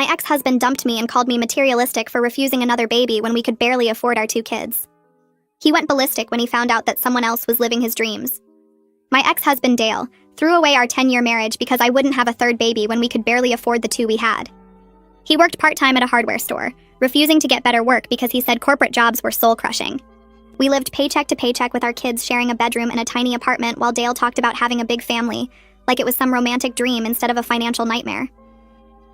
My ex-husband dumped me and called me materialistic for refusing another baby when we could barely afford our 2 kids. He went ballistic when he found out that someone else was living his dreams. My ex-husband, Dale, threw away our 10-year marriage because I wouldn't have a 3rd baby when we could barely afford the 2 we had. He worked part-time at a hardware store, refusing to get better work because he said corporate jobs were soul-crushing. We lived paycheck to paycheck with our kids sharing a bedroom in a tiny apartment while Dale talked about having a big family, like it was some romantic dream instead of a financial nightmare.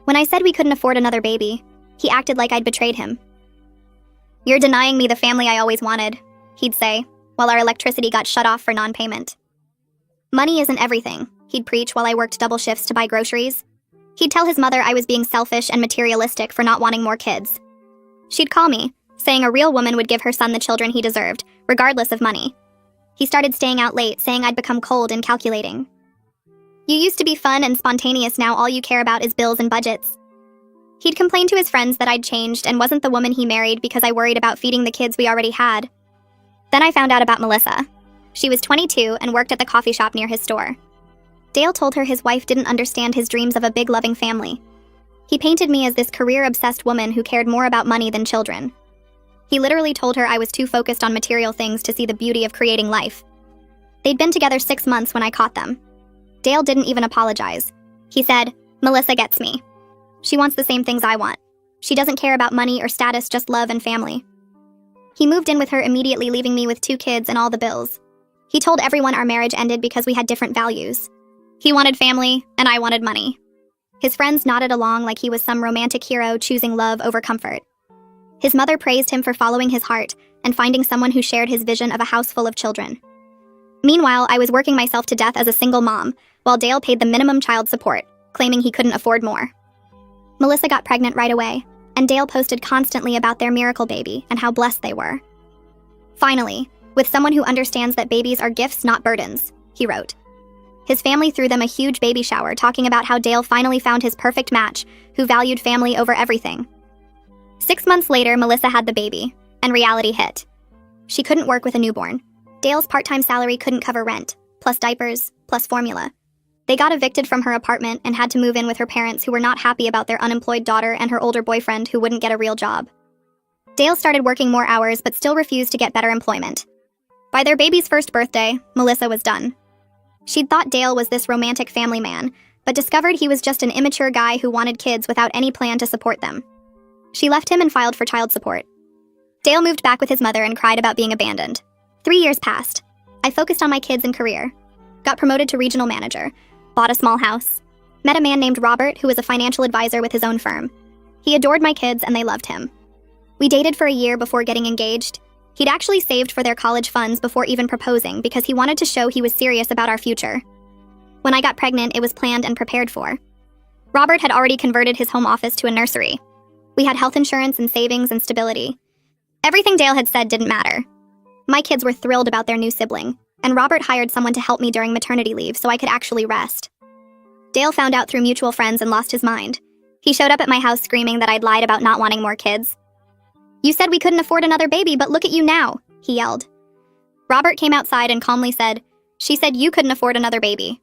When I said we couldn't afford another baby, he acted like I'd betrayed him. "You're denying me the family I always wanted," he'd say, while our electricity got shut off for non-payment. "Money isn't everything," he'd preach while I worked double shifts to buy groceries. He'd tell his mother I was being selfish and materialistic for not wanting more kids. She'd call me, saying a real woman would give her son the children he deserved, regardless of money. He started staying out late, saying I'd become cold and calculating. "You used to be fun and spontaneous, now all you care about is bills and budgets." He'd complain to his friends that I'd changed and wasn't the woman he married because I worried about feeding the kids we already had. Then I found out about Melissa. She was 22 and worked at the coffee shop near his store. Dale told her his wife didn't understand his dreams of a big loving family. He painted me as this career-obsessed woman who cared more about money than children. He literally told her I was too focused on material things to see the beauty of creating life. They'd been together 6 months when I caught them. Dale didn't even apologize. He said, "Melissa gets me. She wants the same things I want. She doesn't care about money or status, just love and family." He moved in with her immediately, leaving me with 2 kids and all the bills. He told everyone our marriage ended because we had different values. He wanted family, and I wanted money. His friends nodded along like he was some romantic hero choosing love over comfort. His mother praised him for following his heart and finding someone who shared his vision of a house full of children. Meanwhile, I was working myself to death as a single mom, while Dale paid the minimum child support, claiming he couldn't afford more. Melissa got pregnant right away, and Dale posted constantly about their miracle baby and how blessed they were. "Finally, with someone who understands that babies are gifts, not burdens," he wrote. His family threw them a huge baby shower, talking about how Dale finally found his perfect match, who valued family over everything. 6 months later, Melissa had the baby, and reality hit. She couldn't work with a newborn. Dale's part-time salary couldn't cover rent, plus diapers, plus formula. They got evicted from her apartment and had to move in with her parents, who were not happy about their unemployed daughter and her older boyfriend who wouldn't get a real job. Dale started working more hours but still refused to get better employment. By their baby's first birthday, Melissa was done. She'd thought Dale was this romantic family man, but discovered he was just an immature guy who wanted kids without any plan to support them. She left him and filed for child support. Dale moved back with his mother and cried about being abandoned. 3 years passed. I focused on my kids and career. Got promoted to regional manager. Bought a small house. Met a man named Robert who was a financial advisor with his own firm. He adored my kids and they loved him. We dated for a year before getting engaged. He'd actually saved for their college funds before even proposing because he wanted to show he was serious about our future. When I got pregnant, it was planned and prepared for. Robert had already converted his home office to a nursery. We had health insurance and savings and stability. Everything Dale had said didn't matter. My kids were thrilled about their new sibling, and Robert hired someone to help me during maternity leave so I could actually rest. Dale found out through mutual friends and lost his mind. He showed up at my house screaming that I'd lied about not wanting more kids. "You said we couldn't afford another baby, but look at you now," he yelled. Robert came outside and calmly said, "She said you couldn't afford another baby."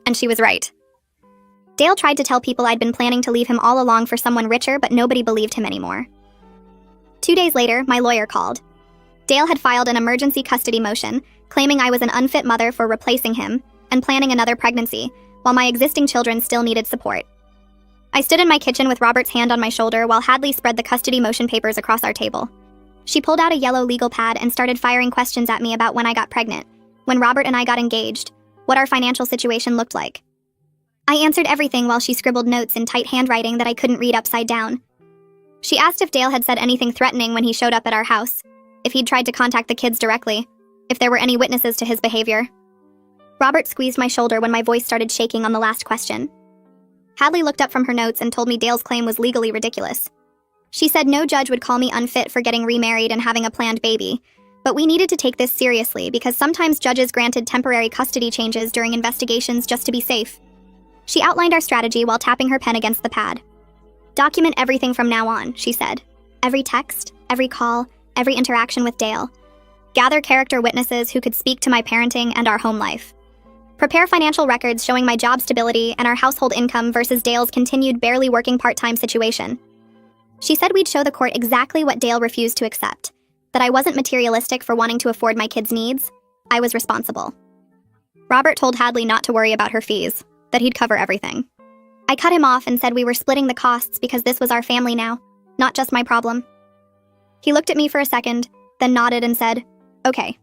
And she was right. Dale tried to tell people I'd been planning to leave him all along for someone richer, but nobody believed him anymore. 2 days later, my lawyer called. Dale had filed an emergency custody motion, claiming I was an unfit mother for replacing him and planning another pregnancy, while my existing children still needed support. I stood in my kitchen with Robert's hand on my shoulder while Hadley spread the custody motion papers across our table. She pulled out a yellow legal pad and started firing questions at me about when I got pregnant, when Robert and I got engaged, what our financial situation looked like. I answered everything while she scribbled notes in tight handwriting that I couldn't read upside down. She asked if Dale had said anything threatening when he showed up at our house, if he'd tried to contact the kids directly, if there were any witnesses to his behavior. Robert squeezed my shoulder when my voice started shaking on the last question. Hadley looked up from her notes and told me Dale's claim was legally ridiculous. She said no judge would call me unfit for getting remarried and having a planned baby, but we needed to take this seriously because sometimes judges granted temporary custody changes during investigations just to be safe. She outlined our strategy while tapping her pen against the pad. "Document everything from now on," she said. "Every text, every call, every interaction with Dale. Gather character witnesses who could speak to my parenting and our home life. Prepare financial records showing my job stability and our household income versus Dale's continued barely working part-time situation. She said we'd show the court exactly what Dale refused to accept, that I wasn't materialistic for wanting to afford my kids' needs. I was responsible. Robert told Hadley not to worry about her fees, that he'd cover everything. I cut him off and said we were splitting the costs because this was our family now, not just my problem. He looked at me for a second, then nodded and said, "Okay."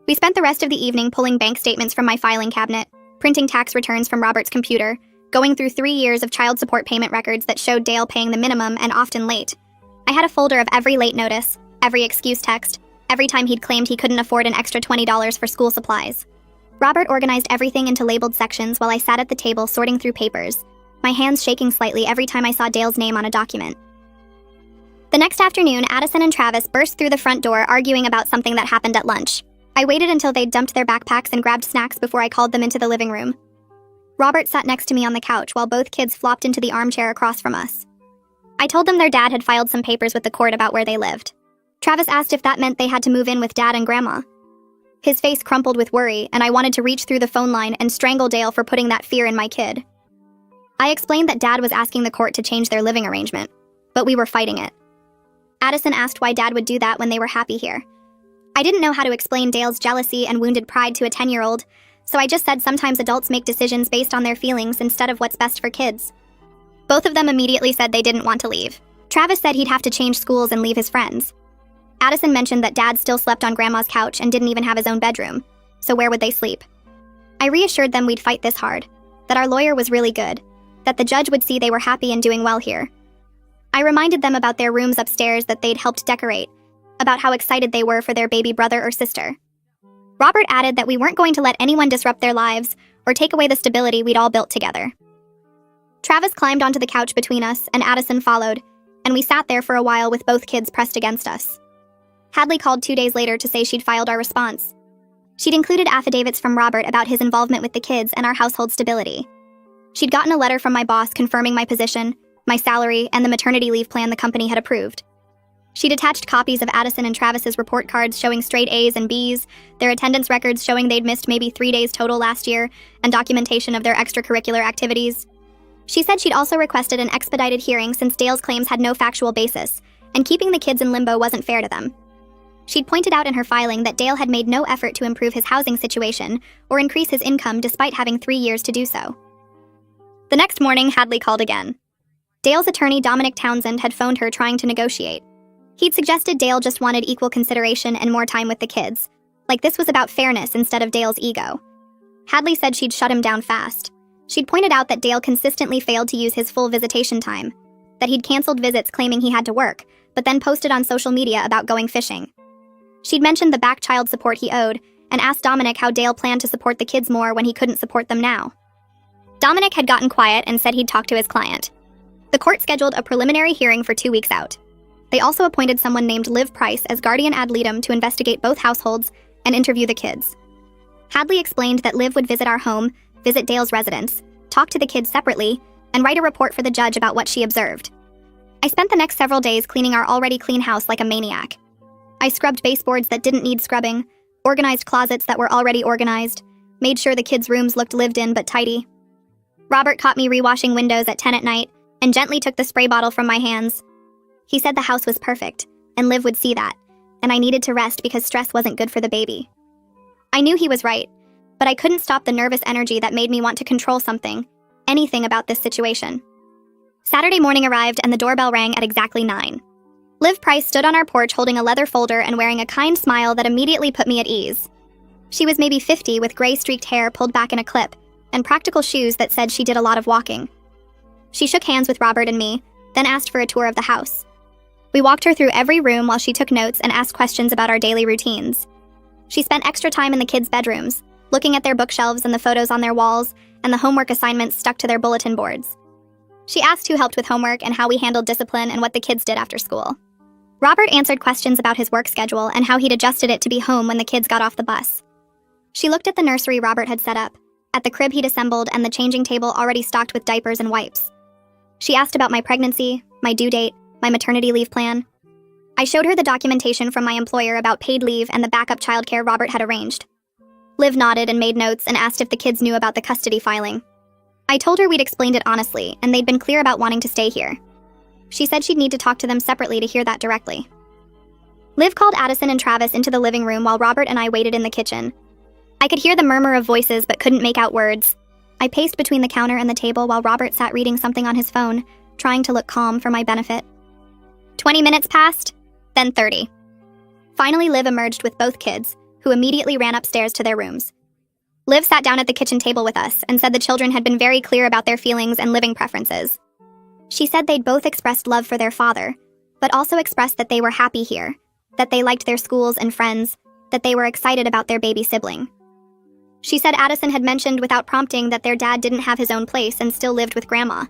We spent the rest of the evening pulling bank statements from my filing cabinet, printing tax returns from Robert's computer, going through 3 years of child support payment records that showed Dale paying the minimum and often late. I had a folder of every late notice, every excuse text, every time he'd claimed he couldn't afford an extra $20 for school supplies. Robert organized everything into labeled sections while I sat at the table sorting through papers, my hands shaking slightly every time I saw Dale's name on a document. The next afternoon, Addison and Travis burst through the front door arguing about something that happened at lunch. I waited until they'd dumped their backpacks and grabbed snacks before I called them into the living room. Robert sat next to me on the couch while both kids flopped into the armchair across from us. I told them their dad had filed some papers with the court about where they lived. Travis asked if that meant they had to move in with Dad and Grandma. His face crumpled with worry, and I wanted to reach through the phone line and strangle Dale for putting that fear in my kid. I explained that Dad was asking the court to change their living arrangement, but we were fighting it. Addison asked why Dad would do that when they were happy here. I didn't know how to explain Dale's jealousy and wounded pride to a 10-year-old, so I just said sometimes adults make decisions based on their feelings instead of what's best for kids. Both of them immediately said they didn't want to leave. Travis said he'd have to change schools and leave his friends. Addison mentioned that Dad still slept on Grandma's couch and didn't even have his own bedroom, so where would they sleep? I reassured them we'd fight this hard, that our lawyer was really good, that the judge would see they were happy and doing well here. I reminded them about their rooms upstairs that they'd helped decorate, about how excited they were for their baby brother or sister. Robert added that we weren't going to let anyone disrupt their lives or take away the stability we'd all built together. Travis climbed onto the couch between us, and Addison followed, and we sat there for a while with both kids pressed against us. Hadley called 2 days later to say she'd filed our response. She'd included affidavits from Robert about his involvement with the kids and our household stability. She'd gotten a letter from my boss confirming my position, my salary, and the maternity leave plan the company had approved. She'd attached copies of Addison and Travis's report cards showing straight A's and B's, their attendance records showing they'd missed maybe 3 days total last year, and documentation of their extracurricular activities. She said she'd also requested an expedited hearing since Dale's claims had no factual basis, and keeping the kids in limbo wasn't fair to them. She'd pointed out in her filing that Dale had made no effort to improve his housing situation or increase his income despite having 3 years to do so. The next morning, Hadley called again. Dale's attorney, Dominic Townsend, had phoned her trying to negotiate. He'd suggested Dale just wanted equal consideration and more time with the kids, like this was about fairness instead of Dale's ego. Hadley said she'd shut him down fast. She'd pointed out that Dale consistently failed to use his full visitation time, that he'd canceled visits claiming he had to work, but then posted on social media about going fishing. She'd mentioned the back child support he owed, and asked Dominic how Dale planned to support the kids more when he couldn't support them now. Dominic had gotten quiet and said he'd talk to his client. The court scheduled a preliminary hearing for 2 weeks out. They also appointed someone named Liv Price as guardian ad litem to investigate both households and interview the kids. Hadley explained that Liv would visit our home, visit Dale's residence, talk to the kids separately, and write a report for the judge about what she observed. I spent the next several days cleaning our already clean house like a maniac. I scrubbed baseboards that didn't need scrubbing, organized closets that were already organized, made sure the kids' rooms looked lived in but tidy. Robert caught me rewashing windows at 10 at night and gently took the spray bottle from my hands. He said the house was perfect, and Liv would see that, and I needed to rest because stress wasn't good for the baby. I knew he was right, but I couldn't stop the nervous energy that made me want to control something, anything about this situation. Saturday morning arrived and the doorbell rang at exactly 9. Liv Price stood on our porch holding a leather folder and wearing a kind smile that immediately put me at ease. She was maybe 50 with gray streaked hair pulled back in a clip, and practical shoes that said she did a lot of walking. She shook hands with Robert and me, then asked for a tour of the house. We walked her through every room while she took notes and asked questions about our daily routines. She spent extra time in the kids' bedrooms, looking at their bookshelves and the photos on their walls and the homework assignments stuck to their bulletin boards. She asked who helped with homework and how we handled discipline and what the kids did after school. Robert answered questions about his work schedule and how he'd adjusted it to be home when the kids got off the bus. She looked at the nursery Robert had set up, at the crib he'd assembled and the changing table already stocked with diapers and wipes. She asked about my pregnancy, my due date, my maternity leave plan. I showed her the documentation from my employer about paid leave and the backup childcare Robert had arranged. Liv nodded and made notes and asked if the kids knew about the custody filing. I told her we'd explained it honestly, and they'd been clear about wanting to stay here. She said she'd need to talk to them separately to hear that directly. Liv called Addison and Travis into the living room while Robert and I waited in the kitchen. I could hear the murmur of voices but couldn't make out words. I paced between the counter and the table while Robert sat reading something on his phone, trying to look calm for my benefit. 20 minutes passed, then 30. Finally, Liv emerged with both kids, who immediately ran upstairs to their rooms. Liv sat down at the kitchen table with us and said the children had been very clear about their feelings and living preferences. She said they'd both expressed love for their father, but also expressed that they were happy here, that they liked their schools and friends, that they were excited about their baby sibling. She said Addison had mentioned without prompting that their dad didn't have his own place and still lived with Grandma.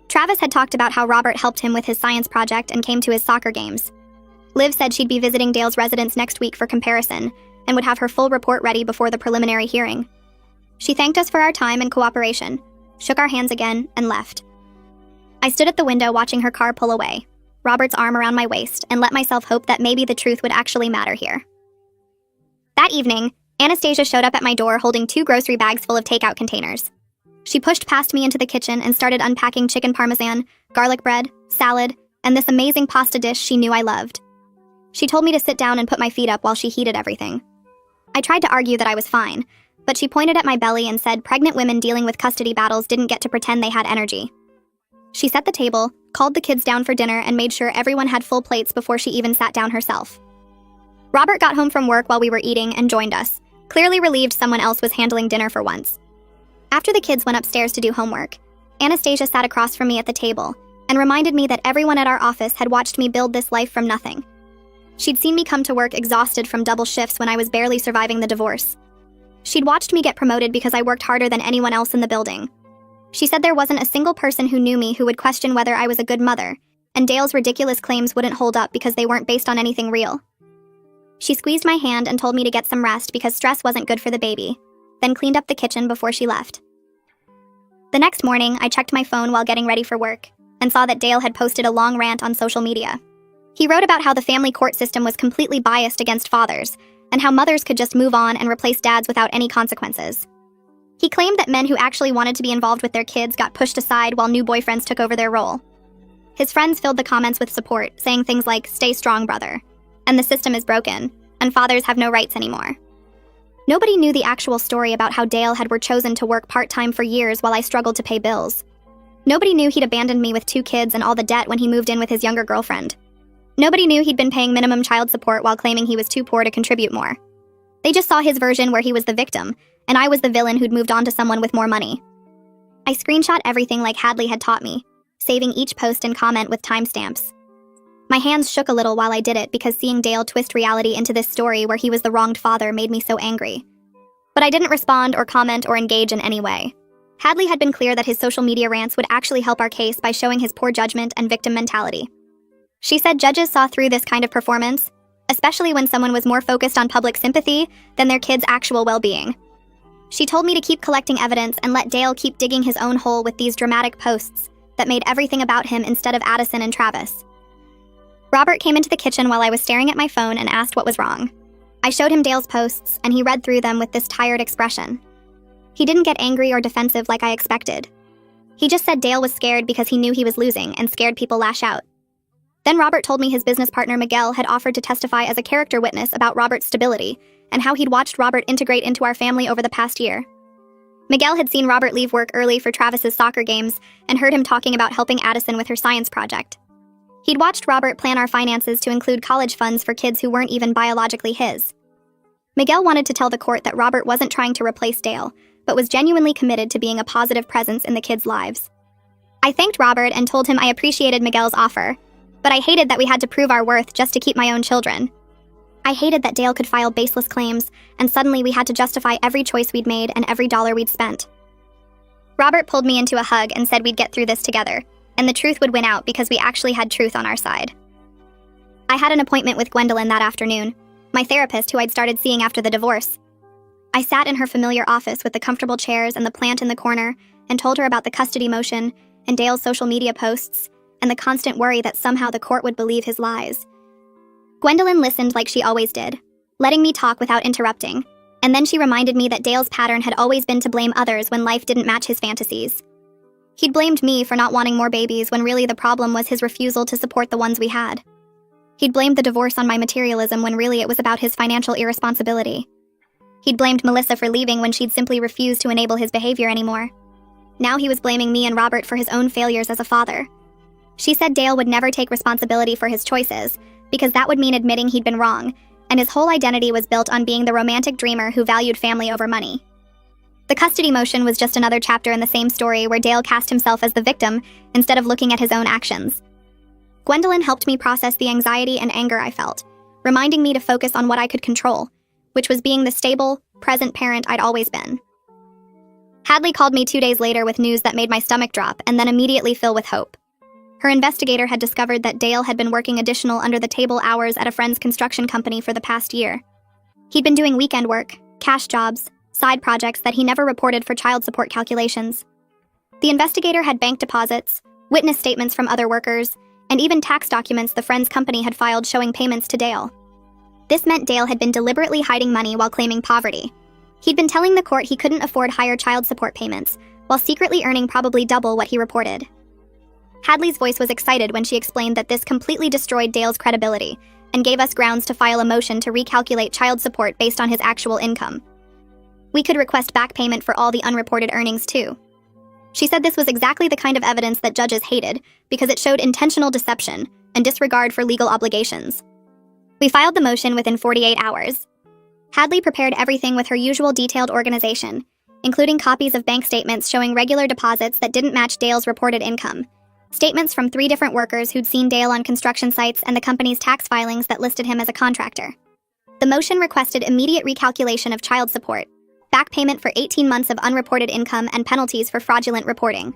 Travis had talked about how Robert helped him with his science project and came to his soccer games. Liv said she'd be visiting Dale's residence next week for comparison and would have her full report ready before the preliminary hearing. She thanked us for our time and cooperation, shook our hands again, and left. I stood at the window watching her car pull away, Robert's arm around my waist, and let myself hope that maybe the truth would actually matter here. That evening, Anastasia showed up at my door holding 2 grocery bags full of takeout containers. She pushed past me into the kitchen and started unpacking chicken parmesan, garlic bread, salad, and this amazing pasta dish she knew I loved. She told me to sit down and put my feet up while she heated everything. I tried to argue that I was fine, but she pointed at my belly and said pregnant women dealing with custody battles didn't get to pretend they had energy. She set the table, called the kids down for dinner, and made sure everyone had full plates before she even sat down herself. Robert got home from work while we were eating and joined us, clearly relieved someone else was handling dinner for once. After the kids went upstairs to do homework, Anastasia sat across from me at the table and reminded me that everyone at our office had watched me build this life from nothing. She'd seen me come to work exhausted from double shifts when I was barely surviving the divorce. She'd watched me get promoted because I worked harder than anyone else in the building. She said there wasn't a single person who knew me who would question whether I was a good mother, and Dale's ridiculous claims wouldn't hold up because they weren't based on anything real. She squeezed my hand and told me to get some rest because stress wasn't good for the baby, then cleaned up the kitchen before she left. The next morning, I checked my phone while getting ready for work and saw that Dale had posted a long rant on social media. He wrote about how the family court system was completely biased against fathers and how mothers could just move on and replace dads without any consequences. He claimed that men who actually wanted to be involved with their kids got pushed aside while new boyfriends took over their role. His friends filled the comments with support, saying things like, "Stay strong, brother," and "the system is broken, and fathers have no rights anymore." Nobody knew the actual story about how Dale were chosen to work part-time for years while I struggled to pay bills. Nobody knew he'd abandoned me with 2 kids and all the debt when he moved in with his younger girlfriend. Nobody knew he'd been paying minimum child support while claiming he was too poor to contribute more. They just saw his version where he was the victim, and I was the villain who'd moved on to someone with more money. I screenshot everything like Hadley had taught me, saving each post and comment with timestamps. My hands shook a little while I did it because seeing Dale twist reality into this story where he was the wronged father made me so angry. But I didn't respond or comment or engage in any way. Hadley had been clear that his social media rants would actually help our case by showing his poor judgment and victim mentality. She said judges saw through this kind of performance, especially when someone was more focused on public sympathy than their kids' actual well-being. She told me to keep collecting evidence and let Dale keep digging his own hole with these dramatic posts that made everything about him instead of Addison and Travis. Robert came into the kitchen while I was staring at my phone and asked what was wrong. I showed him Dale's posts, and he read through them with this tired expression. He didn't get angry or defensive like I expected. He just said Dale was scared because he knew he was losing and scared people lash out. Then Robert told me his business partner Miguel had offered to testify as a character witness about Robert's stability and how he'd watched Robert integrate into our family over the past year. Miguel had seen Robert leave work early for Travis's soccer games and heard him talking about helping Addison with her science project. He'd watched Robert plan our finances to include college funds for kids who weren't even biologically his. Miguel wanted to tell the court that Robert wasn't trying to replace Dale, but was genuinely committed to being a positive presence in the kids' lives. I thanked Robert and told him I appreciated Miguel's offer, but I hated that we had to prove our worth just to keep my own children. I hated that Dale could file baseless claims, and suddenly we had to justify every choice we'd made and every dollar we'd spent. Robert pulled me into a hug and said we'd get through this together, and the truth would win out because we actually had truth on our side. I had an appointment with Gwendolyn that afternoon, my therapist who I'd started seeing after the divorce. I sat in her familiar office with the comfortable chairs and the plant in the corner and told her about the custody motion and Dale's social media posts and the constant worry that somehow the court would believe his lies. Gwendolyn listened like she always did, letting me talk without interrupting, And then she reminded me that Dale's pattern had always been to blame others when life didn't match his fantasies. He'd blamed me for not wanting more babies when really the problem was his refusal to support the ones we had. He'd blamed the divorce on my materialism when really it was about his financial irresponsibility. He'd blamed Melissa for leaving when she'd simply refused to enable his behavior anymore. Now he was blaming me and Robert for his own failures as a father. She said Dale would never take responsibility for his choices, because that would mean admitting he'd been wrong, and his whole identity was built on being the romantic dreamer who valued family over money. The custody motion was just another chapter in the same story where Dale cast himself as the victim instead of looking at his own actions. Gwendolyn helped me process the anxiety and anger I felt, reminding me to focus on what I could control, which was being the stable, present parent I'd always been. Hadley called me 2 days later with news that made my stomach drop and then immediately fill with hope. Her investigator had discovered that Dale had been working additional under-the-table hours at a friend's construction company for the past year. He'd been doing weekend work, cash jobs, side projects that he never reported for child support calculations. The investigator had bank deposits, witness statements from other workers, and even tax documents the friend's company had filed showing payments to Dale. This meant Dale had been deliberately hiding money while claiming poverty. He'd been telling the court he couldn't afford higher child support payments, while secretly earning probably double what he reported. Hadley's voice was excited when she explained that this completely destroyed Dale's credibility and gave us grounds to file a motion to recalculate child support based on his actual income. We could request back payment for all the unreported earnings, too. She said this was exactly the kind of evidence that judges hated because it showed intentional deception and disregard for legal obligations. We filed the motion within 48 hours. Hadley prepared everything with her usual detailed organization, including copies of bank statements showing regular deposits that didn't match Dale's reported income, statements from 3 different workers who'd seen Dale on construction sites, and the company's tax filings that listed him as a contractor. The motion requested immediate recalculation of child support, back payment for 18 months of unreported income, and penalties for fraudulent reporting.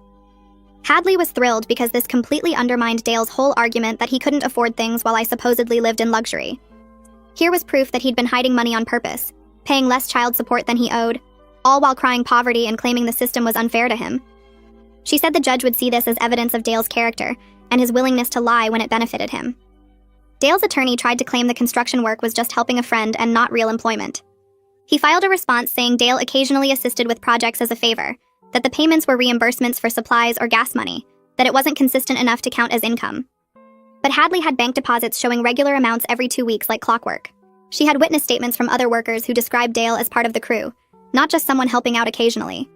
Hadley was thrilled because this completely undermined Dale's whole argument that he couldn't afford things while I supposedly lived in luxury. Here was proof that he'd been hiding money on purpose, paying less child support than he owed, all while crying poverty and claiming the system was unfair to him. She said the judge would see this as evidence of Dale's character and his willingness to lie when it benefited him. Dale's attorney tried to claim the construction work was just helping a friend and not real employment. He filed a response saying Dale occasionally assisted with projects as a favor, that the payments were reimbursements for supplies or gas money, that it wasn't consistent enough to count as income. But Hadley had bank deposits showing regular amounts every 2 weeks like clockwork. She had witness statements from other workers who described Dale as part of the crew, not just someone helping out occasionally.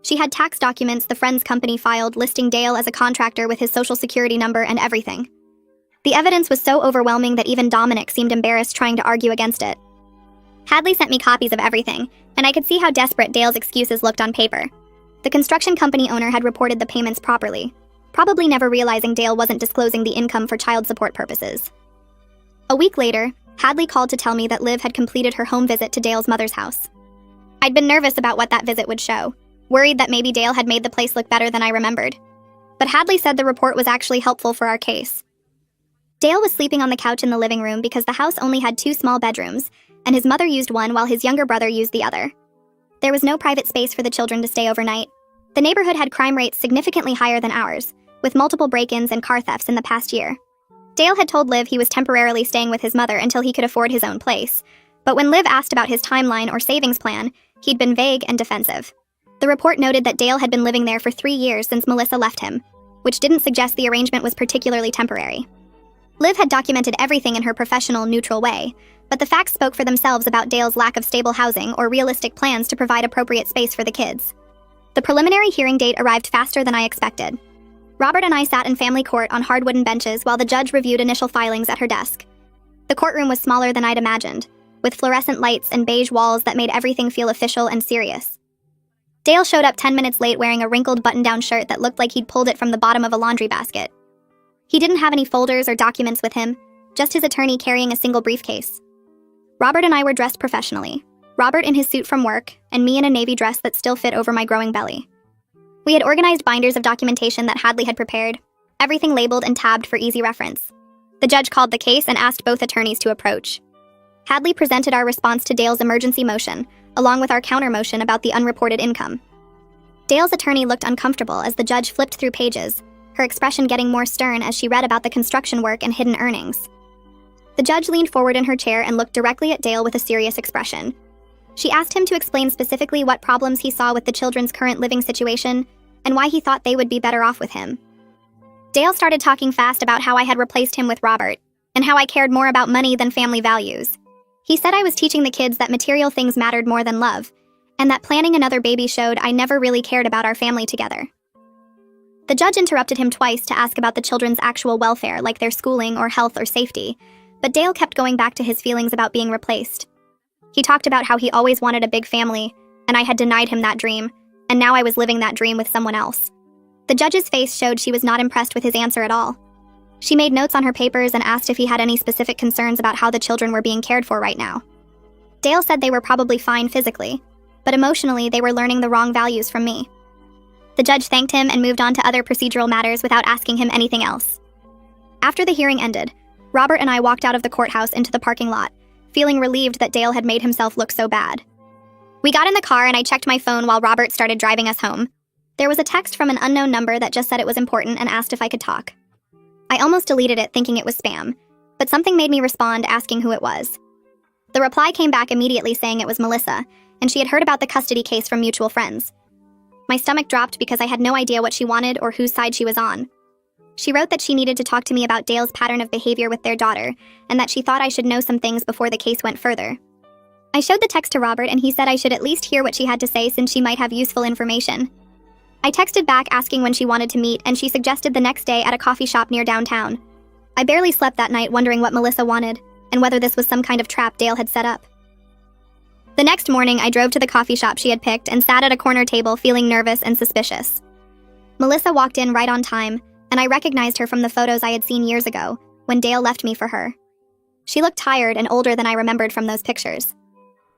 She had tax documents the friend's company filed listing Dale as a contractor with his social security number and everything. The evidence was so overwhelming that even Dominic seemed embarrassed trying to argue against it. Hadley sent me copies of everything, and I could see how desperate Dale's excuses looked on paper. The construction company owner had reported the payments properly, probably never realizing Dale wasn't disclosing the income for child support purposes. A week later, Hadley called to tell me that Liv had completed her home visit to Dale's mother's house. I'd been nervous about what that visit would show, worried that maybe Dale had made the place look better than I remembered. But Hadley said the report was actually helpful for our case. Dale was sleeping on the couch in the living room because the house only had 2 small bedrooms, and his mother used one while his younger brother used the other. There was no private space for the children to stay overnight. The neighborhood had crime rates significantly higher than ours, with multiple break-ins and car thefts in the past year. Dale had told Liv he was temporarily staying with his mother until he could afford his own place, but when Liv asked about his timeline or savings plan, he'd been vague and defensive. The report noted that Dale had been living there for 3 years since Melissa left him, which didn't suggest the arrangement was particularly temporary. Liv had documented everything in her professional, neutral way, but the facts spoke for themselves about Dale's lack of stable housing or realistic plans to provide appropriate space for the kids. The preliminary hearing date arrived faster than I expected. Robert and I sat in family court on hard wooden benches while the judge reviewed initial filings at her desk. The courtroom was smaller than I'd imagined, with fluorescent lights and beige walls that made everything feel official and serious. Dale showed up 10 minutes late wearing a wrinkled button-down shirt that looked like he'd pulled it from the bottom of a laundry basket. He didn't have any folders or documents with him, just his attorney carrying a single briefcase. Robert and I were dressed professionally, Robert in his suit from work, and me in a navy dress that still fit over my growing belly. We had organized binders of documentation that Hadley had prepared, everything labeled and tabbed for easy reference. The judge called the case and asked both attorneys to approach. Hadley presented our response to Dale's emergency motion, along with our counter motion about the unreported income. Dale's attorney looked uncomfortable as the judge flipped through pages, her expression getting more stern as she read about the construction work and hidden earnings. The judge leaned forward in her chair and looked directly at Dale with a serious expression. She asked him to explain specifically what problems he saw with the children's current living situation and why he thought they would be better off with him. Dale started talking fast about how I had replaced him with Robert, and how I cared more about money than family values. He said I was teaching the kids that material things mattered more than love, and that planning another baby showed I never really cared about our family together. The judge interrupted him twice to ask about the children's actual welfare, like their schooling or health or safety, but Dale kept going back to his feelings about being replaced. He talked about how he always wanted a big family, and I had denied him that dream, and now I was living that dream with someone else. The judge's face showed she was not impressed with his answer at all. She made notes on her papers and asked if he had any specific concerns about how the children were being cared for right now. Dale said they were probably fine physically, but emotionally they were learning the wrong values from me. The judge thanked him and moved on to other procedural matters without asking him anything else. After the hearing ended, Robert and I walked out of the courthouse into the parking lot, feeling relieved that Dale had made himself look so bad. We got in the car and I checked my phone while Robert started driving us home. There was a text from an unknown number that just said it was important and asked if I could talk. I almost deleted it thinking it was spam, but something made me respond asking who it was. The reply came back immediately saying it was Melissa, and she had heard about the custody case from mutual friends. My stomach dropped because I had no idea what she wanted or whose side she was on. She wrote that she needed to talk to me about Dale's pattern of behavior with their daughter, and that she thought I should know some things before the case went further. I showed the text to Robert and he said I should at least hear what she had to say since she might have useful information. I texted back asking when she wanted to meet, and she suggested the next day at a coffee shop near downtown. I barely slept that night wondering what Melissa wanted, and whether this was some kind of trap Dale had set up. The next morning, I drove to the coffee shop she had picked and sat at a corner table feeling nervous and suspicious. Melissa walked in right on time, and I recognized her from the photos I had seen years ago, when Dale left me for her. She looked tired and older than I remembered from those pictures.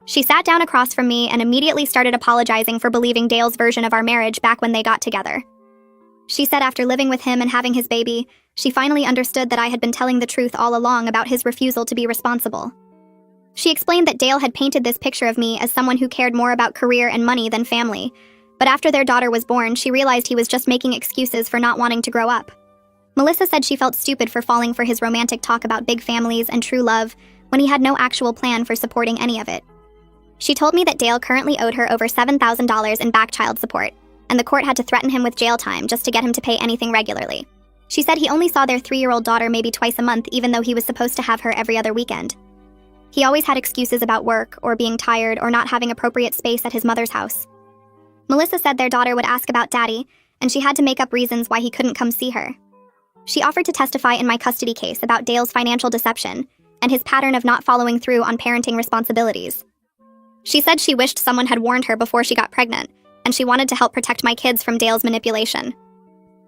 She sat down across from me and immediately started apologizing for believing Dale's version of our marriage back when they got together. She said after living with him and having his baby, she finally understood that I had been telling the truth all along about his refusal to be responsible. She explained that Dale had painted this picture of me as someone who cared more about career and money than family, but after their daughter was born, she realized he was just making excuses for not wanting to grow up. Melissa said she felt stupid for falling for his romantic talk about big families and true love when he had no actual plan for supporting any of it. She told me that Dale currently owed her over $7,000 in back child support, and the court had to threaten him with jail time just to get him to pay anything regularly. She said he only saw their 3-year-old daughter maybe twice a month, even though he was supposed to have her every other weekend. He always had excuses about work, or being tired, or not having appropriate space at his mother's house. Melissa said their daughter would ask about Daddy, and she had to make up reasons why he couldn't come see her. She offered to testify in my custody case about Dale's financial deception and his pattern of not following through on parenting responsibilities. She said she wished someone had warned her before she got pregnant, and she wanted to help protect my kids from Dale's manipulation.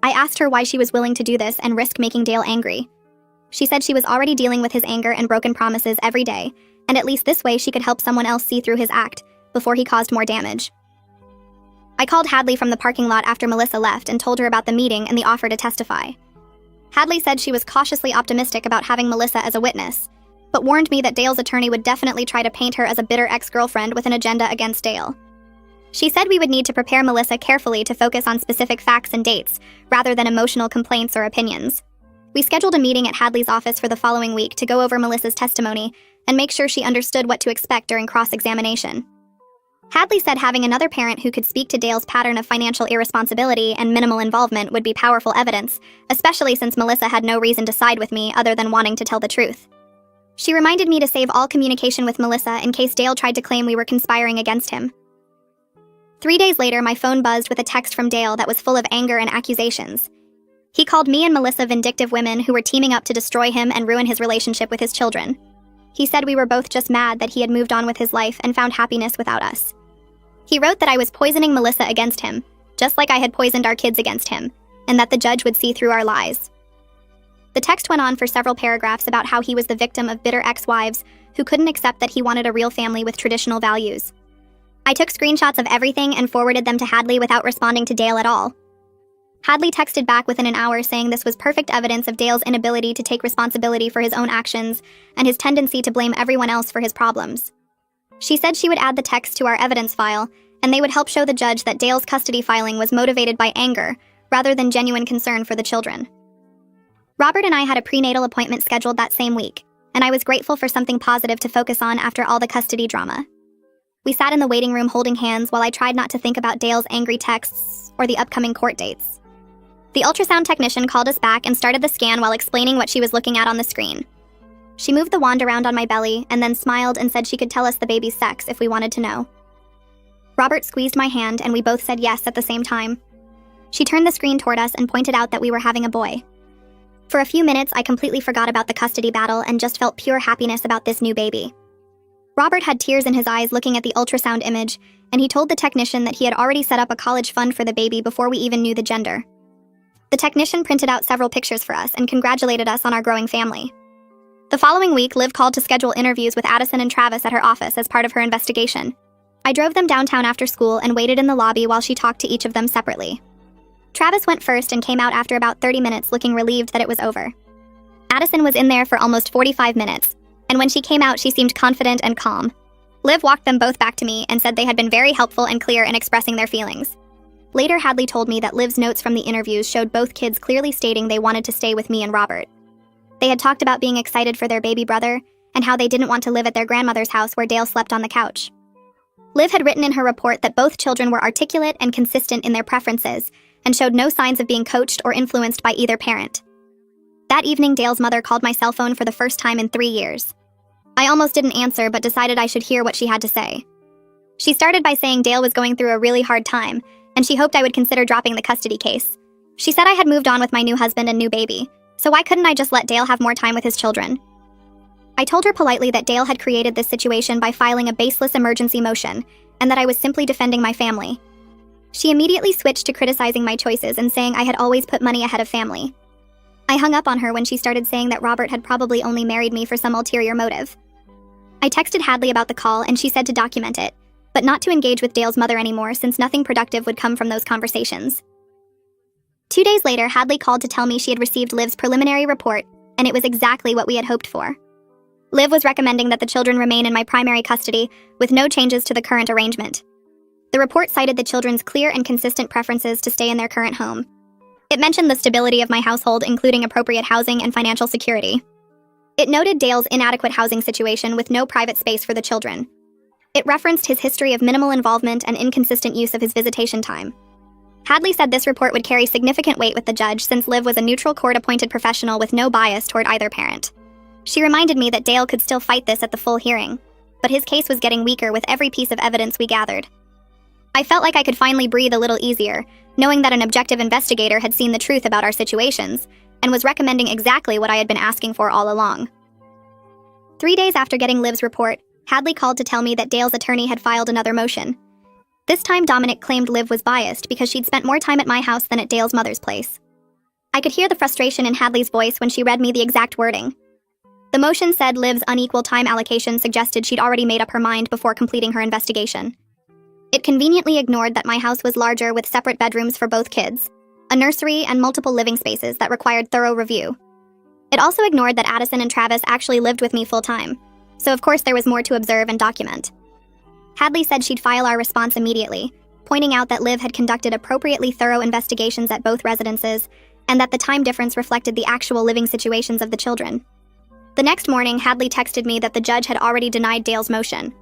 I asked her why she was willing to do this and risk making Dale angry. She said she was already dealing with his anger and broken promises every day, and at least this way she could help someone else see through his act before he caused more damage. I called Hadley from the parking lot after Melissa left and told her about the meeting and the offer to testify. Hadley said she was cautiously optimistic about having Melissa as a witness, but warned me that Dale's attorney would definitely try to paint her as a bitter ex-girlfriend with an agenda against Dale. She said we would need to prepare Melissa carefully to focus on specific facts and dates, rather than emotional complaints or opinions. We scheduled a meeting at Hadley's office for the following week to go over Melissa's testimony and make sure she understood what to expect during cross-examination. Hadley said having another parent who could speak to Dale's pattern of financial irresponsibility and minimal involvement would be powerful evidence, especially since Melissa had no reason to side with me other than wanting to tell the truth. She reminded me to save all communication with Melissa in case Dale tried to claim we were conspiring against him. 3 days later, my phone buzzed with a text from Dale that was full of anger and accusations. He called me and Melissa vindictive women who were teaming up to destroy him and ruin his relationship with his children. He said we were both just mad that he had moved on with his life and found happiness without us. He wrote that I was poisoning Melissa against him, just like I had poisoned our kids against him, and that the judge would see through our lies. The text went on for several paragraphs about how he was the victim of bitter ex-wives who couldn't accept that he wanted a real family with traditional values. I took screenshots of everything and forwarded them to Hadley without responding to Dale at all. Hadley texted back within an hour saying this was perfect evidence of Dale's inability to take responsibility for his own actions and his tendency to blame everyone else for his problems. She said she would add the text to our evidence file, and they would help show the judge that Dale's custody filing was motivated by anger rather than genuine concern for the children. Robert and I had a prenatal appointment scheduled that same week, and I was grateful for something positive to focus on after all the custody drama. We sat in the waiting room holding hands while I tried not to think about Dale's angry texts or the upcoming court dates. The ultrasound technician called us back and started the scan while explaining what she was looking at on the screen. She moved the wand around on my belly and then smiled and said she could tell us the baby's sex if we wanted to know. Robert squeezed my hand and we both said yes at the same time. She turned the screen toward us and pointed out that we were having a boy. For a few minutes, I completely forgot about the custody battle and just felt pure happiness about this new baby. Robert had tears in his eyes looking at the ultrasound image, and he told the technician that he had already set up a college fund for the baby before we even knew the gender. The technician printed out several pictures for us and congratulated us on our growing family. The following week, Liv called to schedule interviews with Addison and Travis at her office as part of her investigation. I drove them downtown after school and waited in the lobby while she talked to each of them separately. Travis went first and came out after about 30 minutes looking relieved that it was over. Addison was in there for almost 45 minutes, and when she came out, she seemed confident and calm. Liv walked them both back to me and said they had been very helpful and clear in expressing their feelings. Later, Hadley told me that Liv's notes from the interviews showed both kids clearly stating they wanted to stay with me and Robert. They had talked about being excited for their baby brother and how they didn't want to live at their grandmother's house where Dale slept on the couch. Liv had written in her report that both children were articulate and consistent in their preferences and showed no signs of being coached or influenced by either parent. That evening, Dale's mother called my cell phone for the first time in 3 years. I almost didn't answer but decided I should hear what she had to say. She started by saying Dale was going through a really hard time, and she hoped I would consider dropping the custody case. She said I had moved on with my new husband and new baby, so why couldn't I just let Dale have more time with his children? I told her politely that Dale had created this situation by filing a baseless emergency motion, and that I was simply defending my family. She immediately switched to criticizing my choices and saying I had always put money ahead of family. I hung up on her when she started saying that Robert had probably only married me for some ulterior motive. I texted Hadley about the call and she said to document it, but not to engage with Dale's mother anymore since nothing productive would come from those conversations. 2 days later, Hadley called to tell me she had received Liv's preliminary report, and it was exactly what we had hoped for. Liv was recommending that the children remain in my primary custody with no changes to the current arrangement. The report cited the children's clear and consistent preferences to stay in their current home. It mentioned the stability of my household, including appropriate housing and financial security. It noted Dale's inadequate housing situation with no private space for the children. It referenced his history of minimal involvement and inconsistent use of his visitation time. Hadley said this report would carry significant weight with the judge since Liv was a neutral court-appointed professional with no bias toward either parent. She reminded me that Dale could still fight this at the full hearing, but his case was getting weaker with every piece of evidence we gathered. I felt like I could finally breathe a little easier, knowing that an objective investigator had seen the truth about our situations and was recommending exactly what I had been asking for all along. 3 days after getting Liv's report, Hadley called to tell me that Dale's attorney had filed another motion. This time, Dominic claimed Liv was biased because she'd spent more time at my house than at Dale's mother's place. I could hear the frustration in Hadley's voice when she read me the exact wording. The motion said Liv's unequal time allocation suggested she'd already made up her mind before completing her investigation. It conveniently ignored that my house was larger with separate bedrooms for both kids, a nursery, and multiple living spaces that required thorough review. It also ignored that Addison and Travis actually lived with me full-time, so of course there was more to observe and document. Hadley said she'd file our response immediately, pointing out that Liv had conducted appropriately thorough investigations at both residences, and that the time difference reflected the actual living situations of the children. The next morning, Hadley texted me that the judge had already denied Dale's motion.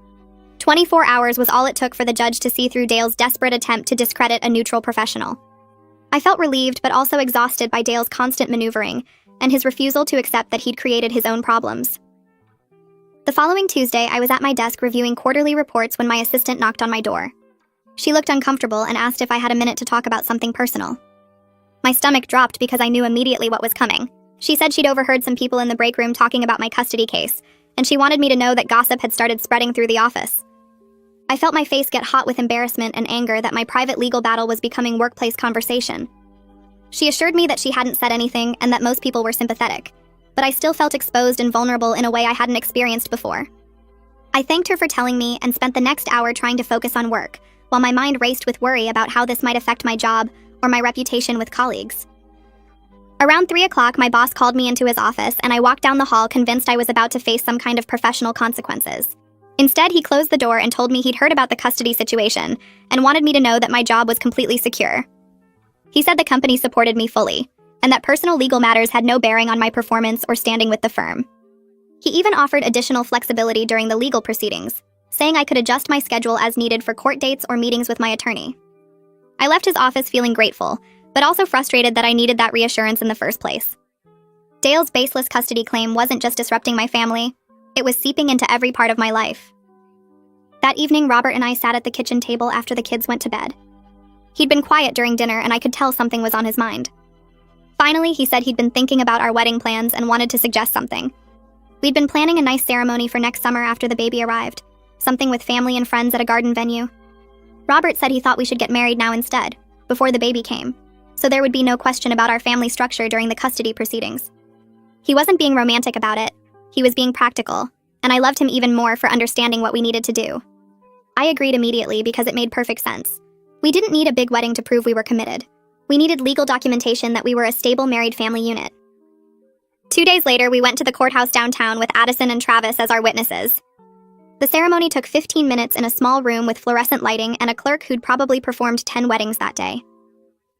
24 hours was all it took for the judge to see through Dale's desperate attempt to discredit a neutral professional. I felt relieved but also exhausted by Dale's constant maneuvering and his refusal to accept that he'd created his own problems. The following Tuesday, I was at my desk reviewing quarterly reports when my assistant knocked on my door. She looked uncomfortable and asked if I had a minute to talk about something personal. My stomach dropped because I knew immediately what was coming. She said she'd overheard some people in the break room talking about my custody case, and she wanted me to know that gossip had started spreading through the office. I felt my face get hot with embarrassment and anger that my private legal battle was becoming workplace conversation. She assured me that she hadn't said anything and that most people were sympathetic, but I still felt exposed and vulnerable in a way I hadn't experienced before. I thanked her for telling me and spent the next hour trying to focus on work, while my mind raced with worry about how this might affect my job or my reputation with colleagues. Around 3 o'clock, my boss called me into his office, and I walked down the hall convinced I was about to face some kind of professional consequences. Instead, he closed the door and told me he'd heard about the custody situation and wanted me to know that my job was completely secure. He said the company supported me fully, and that personal legal matters had no bearing on my performance or standing with the firm. He even offered additional flexibility during the legal proceedings, saying I could adjust my schedule as needed for court dates or meetings with my attorney. I left his office feeling grateful, but also frustrated that I needed that reassurance in the first place. Dale's baseless custody claim wasn't just disrupting my family, it was seeping into every part of my life. That evening, Robert and I sat at the kitchen table after the kids went to bed. He'd been quiet during dinner, and I could tell something was on his mind. Finally, he said he'd been thinking about our wedding plans and wanted to suggest something. We'd been planning a nice ceremony for next summer after the baby arrived, something with family and friends at a garden venue. Robert said he thought we should get married now instead, before the baby came, so there would be no question about our family structure during the custody proceedings. He wasn't being romantic about it, he was being practical, and I loved him even more for understanding what we needed to do. I agreed immediately because it made perfect sense. We didn't need a big wedding to prove we were committed. We needed legal documentation that we were a stable married family unit. 2 days later, we went to the courthouse downtown with Addison and Travis as our witnesses. The ceremony took 15 minutes in a small room with fluorescent lighting and a clerk who'd probably performed 10 weddings that day.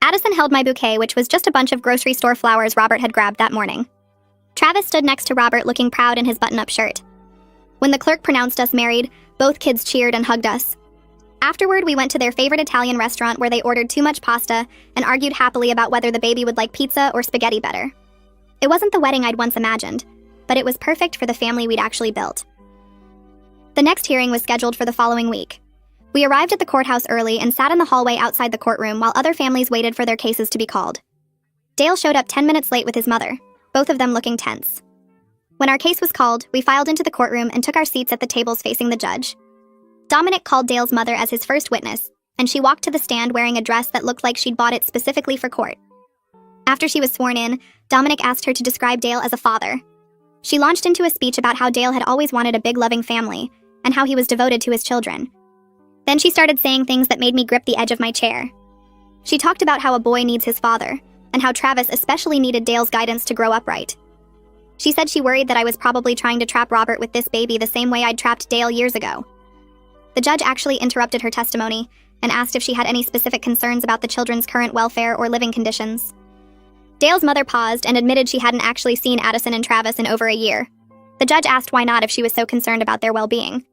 Addison held my bouquet, which was just a bunch of grocery store flowers Robert had grabbed that morning. Travis stood next to Robert looking proud in his button-up shirt. When the clerk pronounced us married, both kids cheered and hugged us. Afterward, we went to their favorite Italian restaurant where they ordered too much pasta and argued happily about whether the baby would like pizza or spaghetti better. It wasn't the wedding I'd once imagined, but it was perfect for the family we'd actually built. The next hearing was scheduled for the following week. We arrived at the courthouse early and sat in the hallway outside the courtroom while other families waited for their cases to be called. Dale showed up 10 minutes late with his mother, both of them looking tense. When our case was called, we filed into the courtroom and took our seats at the tables facing the judge. Dominic called Dale's mother as his first witness, and she walked to the stand wearing a dress that looked like she'd bought it specifically for court. After she was sworn in, Dominic asked her to describe Dale as a father. She launched into a speech about how Dale had always wanted a big loving family, and how he was devoted to his children. Then she started saying things that made me grip the edge of my chair. She talked about how a boy needs his father, and how Travis especially needed Dale's guidance to grow up right. She said she worried that I was probably trying to trap Robert with this baby the same way I'd trapped Dale years ago. The judge actually interrupted her testimony and asked if she had any specific concerns about the children's current welfare or living conditions. Dale's mother paused and admitted she hadn't actually seen Addison and Travis in over a year. The judge asked why not if she was so concerned about their well-being.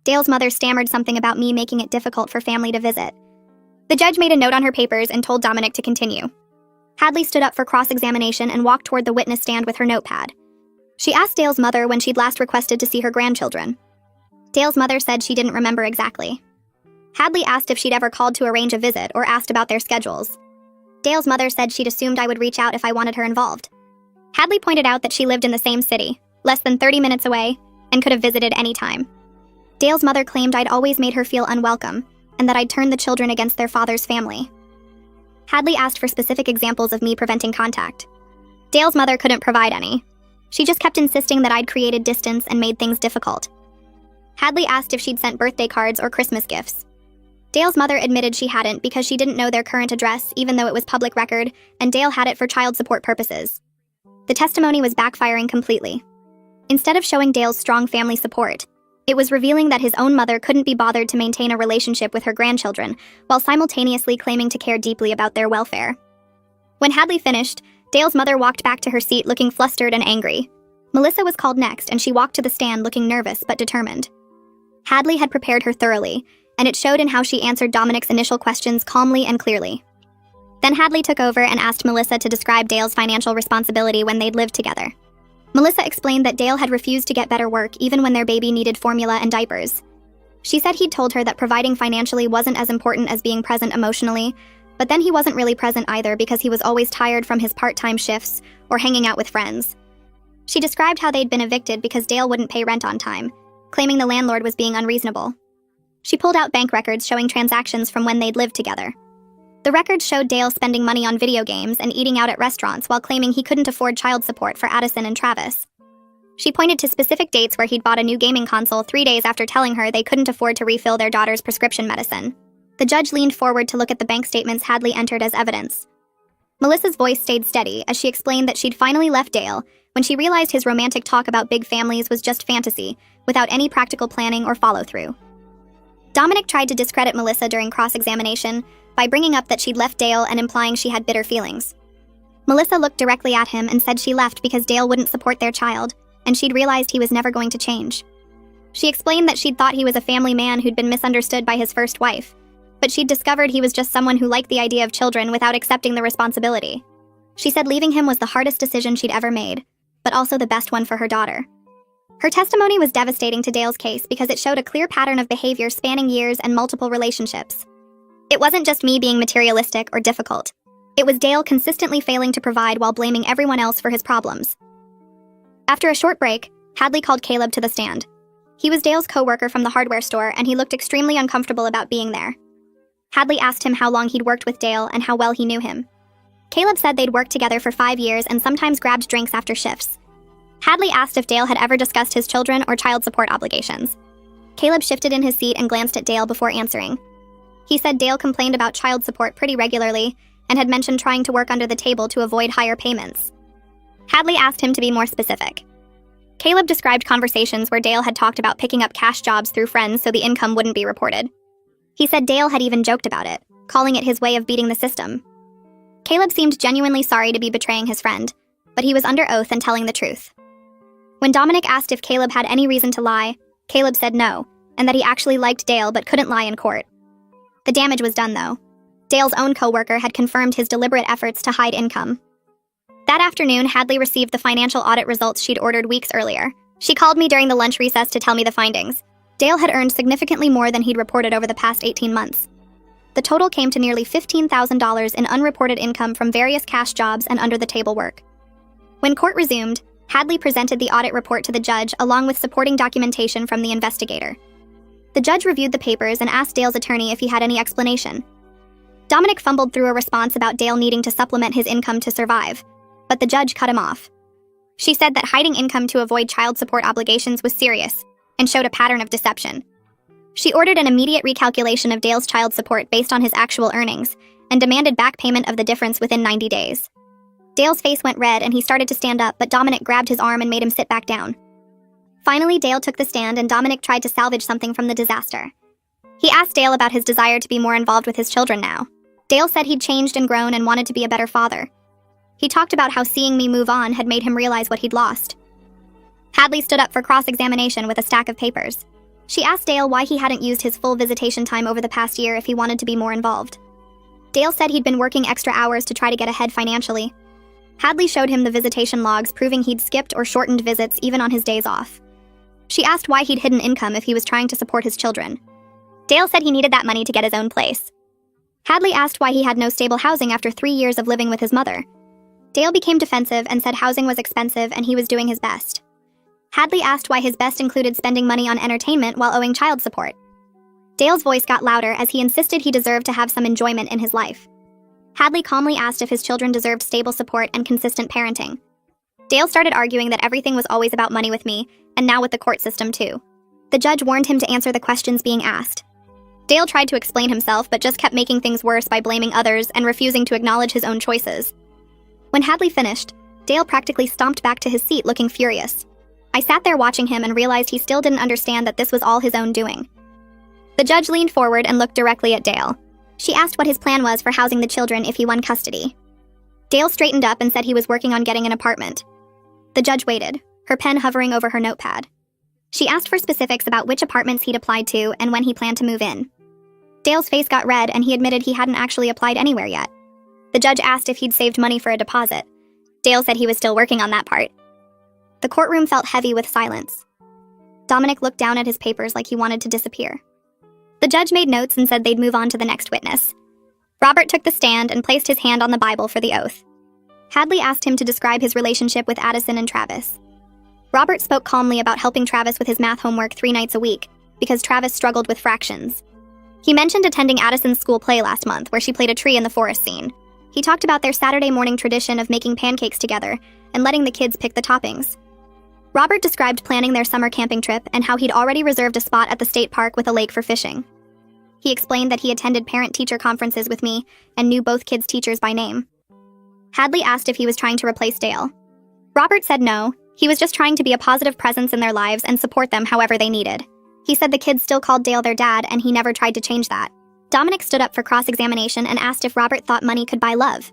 Dale's mother stammered something about me making it difficult for family to visit. The judge made a note on her papers and told Dominic to continue. Hadley stood up for cross-examination and walked toward the witness stand with her notepad. She asked Dale's mother when she'd last requested to see her grandchildren. Dale's mother said she didn't remember exactly. Hadley asked if she'd ever called to arrange a visit or asked about their schedules. Dale's mother said she'd assumed I would reach out if I wanted her involved. Hadley pointed out that she lived in the same city, less than 30 minutes away, and could have visited any time. Dale's mother claimed I'd always made her feel unwelcome, and that I'd turned the children against their father's family. Hadley asked for specific examples of me preventing contact. Dale's mother couldn't provide any. She just kept insisting that I'd created distance and made things difficult. Hadley asked if she'd sent birthday cards or Christmas gifts. Dale's mother admitted she hadn't because she didn't know their current address even though it was public record, and Dale had it for child support purposes. The testimony was backfiring completely. Instead of showing Dale's strong family support, it was revealing that his own mother couldn't be bothered to maintain a relationship with her grandchildren, while simultaneously claiming to care deeply about their welfare. When Hadley finished, Dale's mother walked back to her seat looking flustered and angry. Melissa was called next, and she walked to the stand looking nervous but determined. Hadley had prepared her thoroughly, and it showed in how she answered Dominic's initial questions calmly and clearly. Then Hadley took over and asked Melissa to describe Dale's financial responsibility when they'd lived together. Melissa explained that Dale had refused to get better work even when their baby needed formula and diapers. She said he'd told her that providing financially wasn't as important as being present emotionally, but then he wasn't really present either because he was always tired from his part-time shifts or hanging out with friends. She described how they'd been evicted because Dale wouldn't pay rent on time, claiming the landlord was being unreasonable. She pulled out bank records showing transactions from when they'd lived together. The records showed Dale spending money on video games and eating out at restaurants while claiming he couldn't afford child support for Addison and Travis. She pointed to specific dates where he'd bought a new gaming console 3 days after telling her they couldn't afford to refill their daughter's prescription medicine. The judge leaned forward to look at the bank statements Hadley entered as evidence. Melissa's voice stayed steady as she explained that she'd finally left Dale when she realized his romantic talk about big families was just fantasy, without any practical planning or follow-through. Dominic tried to discredit Melissa during cross-examination by bringing up that she'd left Dale and implying she had bitter feelings. Melissa looked directly at him and said she left because Dale wouldn't support their child, and she'd realized he was never going to change. She explained that she'd thought he was a family man who'd been misunderstood by his first wife, but she'd discovered he was just someone who liked the idea of children without accepting the responsibility. She said leaving him was the hardest decision she'd ever made, but also the best one for her daughter. Her testimony was devastating to Dale's case because it showed a clear pattern of behavior spanning years and multiple relationships. It wasn't just me being materialistic or difficult. It was Dale consistently failing to provide while blaming everyone else for his problems. After a short break, Hadley called Caleb to the stand. He was Dale's co-worker from the hardware store, and he looked extremely uncomfortable about being there. Hadley asked him how long he'd worked with Dale and how well he knew him. Caleb said they'd worked together for 5 years and sometimes grabbed drinks after shifts. Hadley asked if Dale had ever discussed his children or child support obligations. Caleb shifted in his seat and glanced at Dale before answering. He said Dale complained about child support pretty regularly and had mentioned trying to work under the table to avoid higher payments. Hadley asked him to be more specific. Caleb described conversations where Dale had talked about picking up cash jobs through friends so the income wouldn't be reported. He said Dale had even joked about it, calling it his way of beating the system. Caleb seemed genuinely sorry to be betraying his friend, but he was under oath and telling the truth. When Dominic asked if Caleb had any reason to lie, Caleb said no, and that he actually liked Dale but couldn't lie in court. The damage was done, though. Dale's own co-worker had confirmed his deliberate efforts to hide income. That afternoon, Hadley received the financial audit results she'd ordered weeks earlier. She called me during the lunch recess to tell me the findings. Dale had earned significantly more than he'd reported over the past 18 months. The total came to nearly $15,000 in unreported income from various cash jobs and under-the-table work. When court resumed, Hadley presented the audit report to the judge along with supporting documentation from the investigator. The judge reviewed the papers and asked Dale's attorney if he had any explanation. Dominic fumbled through a response about Dale needing to supplement his income to survive, but the judge cut him off. She said that hiding income to avoid child support obligations was serious and showed a pattern of deception. She ordered an immediate recalculation of Dale's child support based on his actual earnings and demanded back payment of the difference within 90 days. Dale's face went red and he started to stand up, but Dominic grabbed his arm and made him sit back down. Finally, Dale took the stand and Dominic tried to salvage something from the disaster. He asked Dale about his desire to be more involved with his children now. Dale said he'd changed and grown and wanted to be a better father. He talked about how seeing me move on had made him realize what he'd lost. Hadley stood up for cross-examination with a stack of papers. She asked Dale why he hadn't used his full visitation time over the past year if he wanted to be more involved. Dale said he'd been working extra hours to try to get ahead financially. Hadley showed him the visitation logs proving he'd skipped or shortened visits even on his days off. She asked why he'd hidden income if he was trying to support his children. Dale said he needed that money to get his own place. Hadley asked why he had no stable housing after 3 years of living with his mother. Dale became defensive and said housing was expensive and he was doing his best. Hadley asked why his best included spending money on entertainment while owing child support. Dale's voice got louder as he insisted he deserved to have some enjoyment in his life. Hadley calmly asked if his children deserved stable support and consistent parenting. Dale started arguing that everything was always about money with me, and now with the court system too. The judge warned him to answer the questions being asked. Dale tried to explain himself, but just kept making things worse by blaming others and refusing to acknowledge his own choices. When Hadley finished, Dale practically stomped back to his seat looking furious. I sat there watching him and realized he still didn't understand that this was all his own doing. The judge leaned forward and looked directly at Dale. She asked what his plan was for housing the children if he won custody. Dale straightened up and said he was working on getting an apartment. The judge waited, her pen hovering over her notepad. She asked for specifics about which apartments he'd applied to and when he planned to move in. Dale's face got red and he admitted he hadn't actually applied anywhere yet. The judge asked if he'd saved money for a deposit. Dale said he was still working on that part. The courtroom felt heavy with silence. Dominic looked down at his papers like he wanted to disappear. The judge made notes and said they'd move on to the next witness. Robert took the stand and placed his hand on the Bible for the oath. Hadley asked him to describe his relationship with Addison and Travis. Robert spoke calmly about helping Travis with his math homework 3 nights a week, because Travis struggled with fractions. He mentioned attending Addison's school play last month, where she played a tree in the forest scene. He talked about their Saturday morning tradition of making pancakes together and letting the kids pick the toppings. Robert described planning their summer camping trip and how he'd already reserved a spot at the state park with a lake for fishing. He explained that he attended parent-teacher conferences with me and knew both kids' teachers by name. Hadley asked if he was trying to replace Dale. Robert said no, he was just trying to be a positive presence in their lives and support them however they needed. He said the kids still called Dale their dad and he never tried to change that. Dominic stood up for cross-examination and asked if Robert thought money could buy love.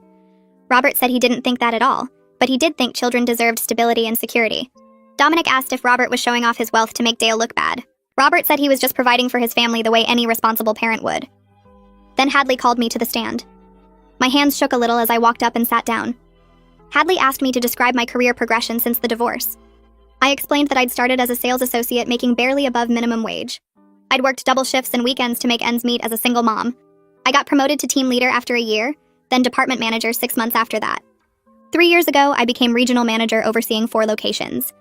Robert said he didn't think that at all, but he did think children deserved stability and security. Dominic asked if Robert was showing off his wealth to make Dale look bad. Robert said he was just providing for his family the way any responsible parent would. Then Hadley called me to the stand. My hands shook a little as I walked up and sat down. Hadley asked me to describe my career progression since the divorce. I explained that I'd started as a sales associate making barely above minimum wage. I'd worked double shifts and weekends to make ends meet as a single mom. I got promoted to team leader after a year, then department manager 6 months after that. 3 years ago, I became regional manager overseeing 4 locations.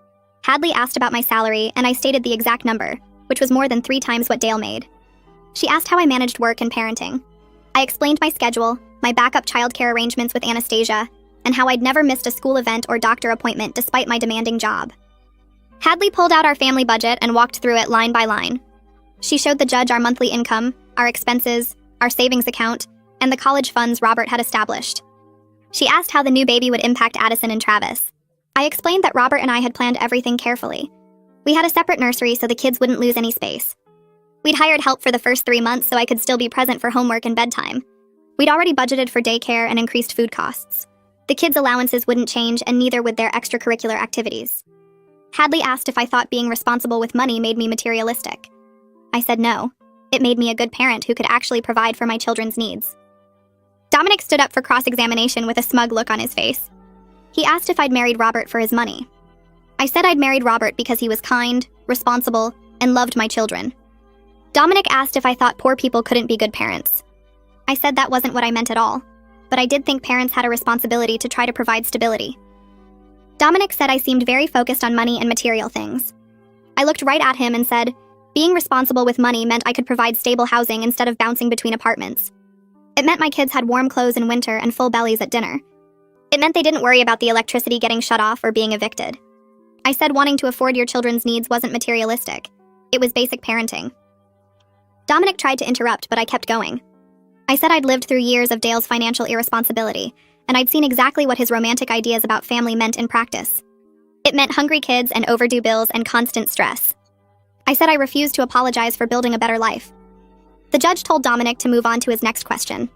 Hadley asked about my salary, and I stated the exact number, which was more than 3 times what Dale made. She asked how I managed work and parenting. I explained my schedule, my backup childcare arrangements with Anastasia, and how I'd never missed a school event or doctor appointment despite my demanding job. Hadley pulled out our family budget and walked through it line by line. She showed the judge our monthly income, our expenses, our savings account, and the college funds Robert had established. She asked how the new baby would impact Addison and Travis. I explained that Robert and I had planned everything carefully. We had a separate nursery so the kids wouldn't lose any space. We'd hired help for the first 3 months so I could still be present for homework and bedtime. We'd already budgeted for daycare and increased food costs. The kids' allowances wouldn't change, and neither would their extracurricular activities. Hadley asked if I thought being responsible with money made me materialistic. I said no. It made me a good parent who could actually provide for my children's needs. Dominic stood up for cross-examination with a smug look on his face. He asked if I'd married Robert for his money. I said I'd married Robert because he was kind, responsible, and loved my children. Dominic asked if I thought poor people couldn't be good parents. I said that wasn't what I meant at all, but I did think parents had a responsibility to try to provide stability. Dominic said I seemed very focused on money and material things. I looked right at him and said, being responsible with money meant I could provide stable housing instead of bouncing between apartments. It meant my kids had warm clothes in winter and full bellies at dinner. It meant they didn't worry about the electricity getting shut off or being evicted. I said wanting to afford your children's needs wasn't materialistic. It was basic parenting. Dominic tried to interrupt, but I kept going. I said I'd lived through years of Dale's financial irresponsibility, and I'd seen exactly what his romantic ideas about family meant in practice. It meant hungry kids and overdue bills and constant stress. I said I refused to apologize for building a better life. The judge told Dominic to move on to his next question.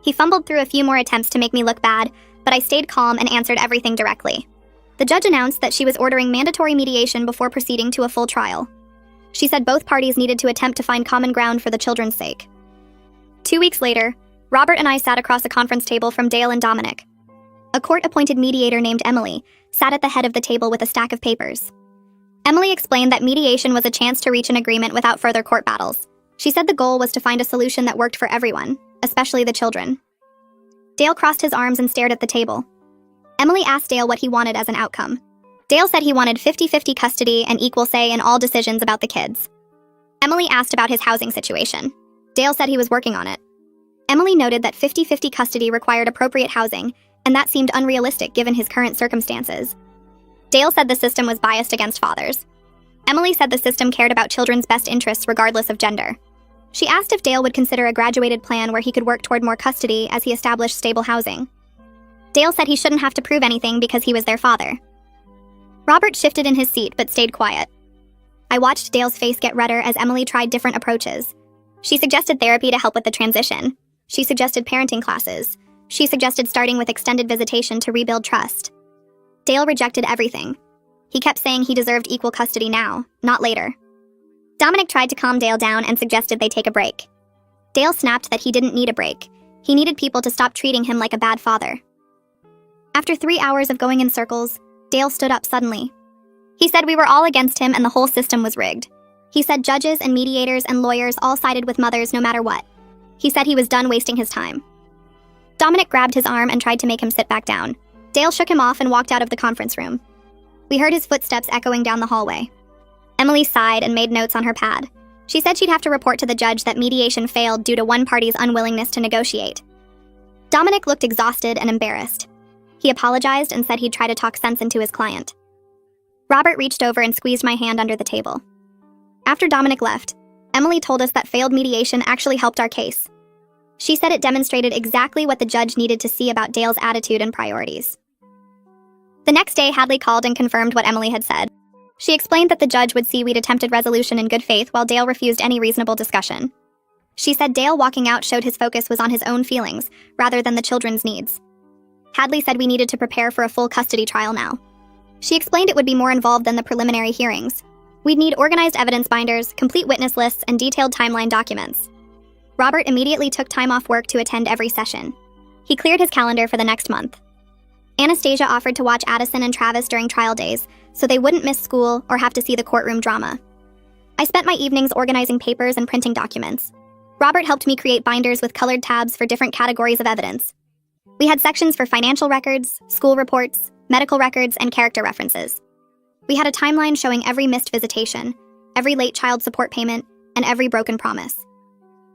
He fumbled through a few more attempts to make me look bad, but I stayed calm and answered everything directly. The judge announced that she was ordering mandatory mediation before proceeding to a full trial. She said both parties needed to attempt to find common ground for the children's sake. 2 weeks later, Robert and I sat across a conference table from Dale and Dominic. A court-appointed mediator named Emily sat at the head of the table with a stack of papers. Emily explained that mediation was a chance to reach an agreement without further court battles. She said the goal was to find a solution that worked for everyone, especially the children. Dale crossed his arms and stared at the table. Emily asked Dale what he wanted as an outcome. Dale said he wanted 50-50 custody and equal say in all decisions about the kids. Emily asked about his housing situation. Dale said he was working on it. Emily noted that 50-50 custody required appropriate housing, and that seemed unrealistic given his current circumstances. Dale said the system was biased against fathers. Emily said the system cared about children's best interests regardless of gender. She asked if Dale would consider a graduated plan where he could work toward more custody as he established stable housing. Dale said he shouldn't have to prove anything because he was their father. Robert shifted in his seat but stayed quiet. I watched Dale's face get redder as Emily tried different approaches. She suggested therapy to help with the transition. She suggested parenting classes. She suggested starting with extended visitation to rebuild trust. Dale rejected everything. He kept saying he deserved equal custody now, not later. Dominic tried to calm Dale down and suggested they take a break. Dale snapped that he didn't need a break. He needed people to stop treating him like a bad father. After 3 hours of going in circles, Dale stood up suddenly. He said we were all against him and the whole system was rigged. He said judges and mediators and lawyers all sided with mothers no matter what. He said he was done wasting his time. Dominic grabbed his arm and tried to make him sit back down. Dale shook him off and walked out of the conference room. We heard his footsteps echoing down the hallway. Emily sighed and made notes on her pad. She said she'd have to report to the judge that mediation failed due to one party's unwillingness to negotiate. Dominic looked exhausted and embarrassed. He apologized and said he'd try to talk sense into his client. Robert reached over and squeezed my hand under the table. After Dominic left, Emily told us that failed mediation actually helped our case. She said it demonstrated exactly what the judge needed to see about Dale's attitude and priorities. The next day, Hadley called and confirmed what Emily had said. She explained that the judge would see we'd attempted resolution in good faith while Dale refused any reasonable discussion. She said Dale walking out showed his focus was on his own feelings, rather than the children's needs. Hadley said we needed to prepare for a full custody trial now. She explained it would be more involved than the preliminary hearings. We'd need organized evidence binders, complete witness lists, and detailed timeline documents. Robert immediately took time off work to attend every session. He cleared his calendar for the next month. Anastasia offered to watch Addison and Travis during trial days, so they wouldn't miss school or have to see the courtroom drama. I spent my evenings organizing papers and printing documents. Robert helped me create binders with colored tabs for different categories of evidence. We had sections for financial records, school reports, medical records, and character references. We had a timeline showing every missed visitation, every late child support payment, and every broken promise.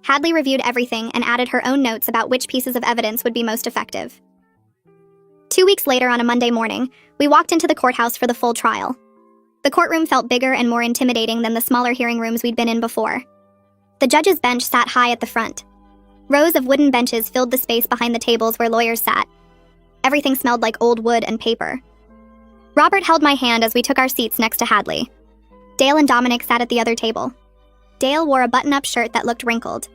Hadley reviewed everything and added her own notes about which pieces of evidence would be most effective. 2 weeks later, on a Monday morning, we walked into the courthouse for the full trial. The courtroom felt bigger and more intimidating than the smaller hearing rooms we'd been in before. The judge's bench sat high at the front. Rows of wooden benches filled the space behind the tables where lawyers sat. Everything smelled like old wood and paper. Robert held my hand as we took our seats next to Hadley. Dale and Dominic sat at the other table. Dale wore a button-up shirt that looked wrinkled.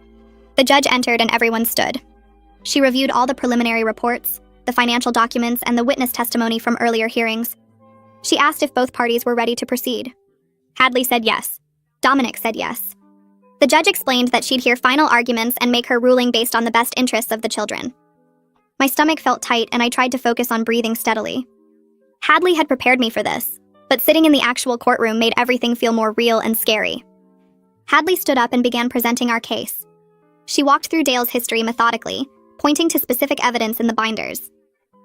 The judge entered and everyone stood. She reviewed all the preliminary reports, the financial documents, and the witness testimony from earlier hearings. She asked if both parties were ready to proceed. Hadley said yes. Dominic said yes. The judge explained that she'd hear final arguments and make her ruling based on the best interests of the children. My stomach felt tight and I tried to focus on breathing steadily. Hadley had prepared me for this, but sitting in the actual courtroom made everything feel more real and scary. Hadley stood up and began presenting our case. She walked through Dale's history methodically, pointing to specific evidence in the binders.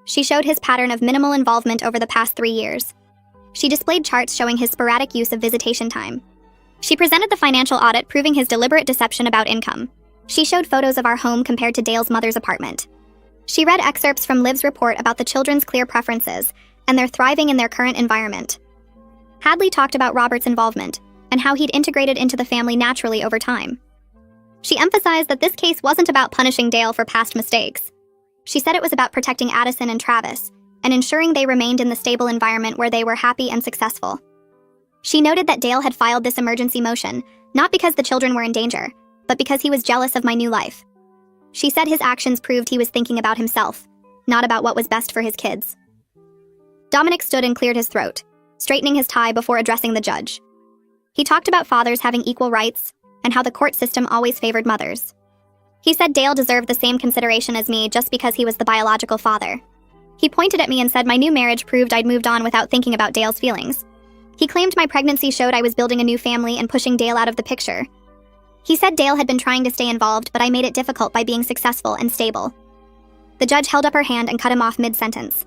She showed his pattern of minimal involvement over the past 3 years. She displayed charts showing his sporadic use of visitation time. She presented the financial audit proving his deliberate deception about income. She showed photos of our home compared to Dale's mother's apartment. She read excerpts from Liv's report about the children's clear preferences and their thriving in their current environment. Hadley talked about Robert's involvement and how he'd integrated into the family naturally over time. She emphasized that this case wasn't about punishing Dale for past mistakes. She said it was about protecting Addison and Travis and ensuring they remained in the stable environment where they were happy and successful. She noted that Dale had filed this emergency motion, not because the children were in danger, but because he was jealous of my new life. She said his actions proved he was thinking about himself, not about what was best for his kids. Dominic stood and cleared his throat, straightening his tie before addressing the judge. He talked about fathers having equal rights and how the court system always favored mothers. He said Dale deserved the same consideration as me just because he was the biological father. He pointed at me and said my new marriage proved I'd moved on without thinking about Dale's feelings. He claimed my pregnancy showed I was building a new family and pushing Dale out of the picture. He said Dale had been trying to stay involved, but I made it difficult by being successful and stable. The judge held up her hand and cut him off mid-sentence.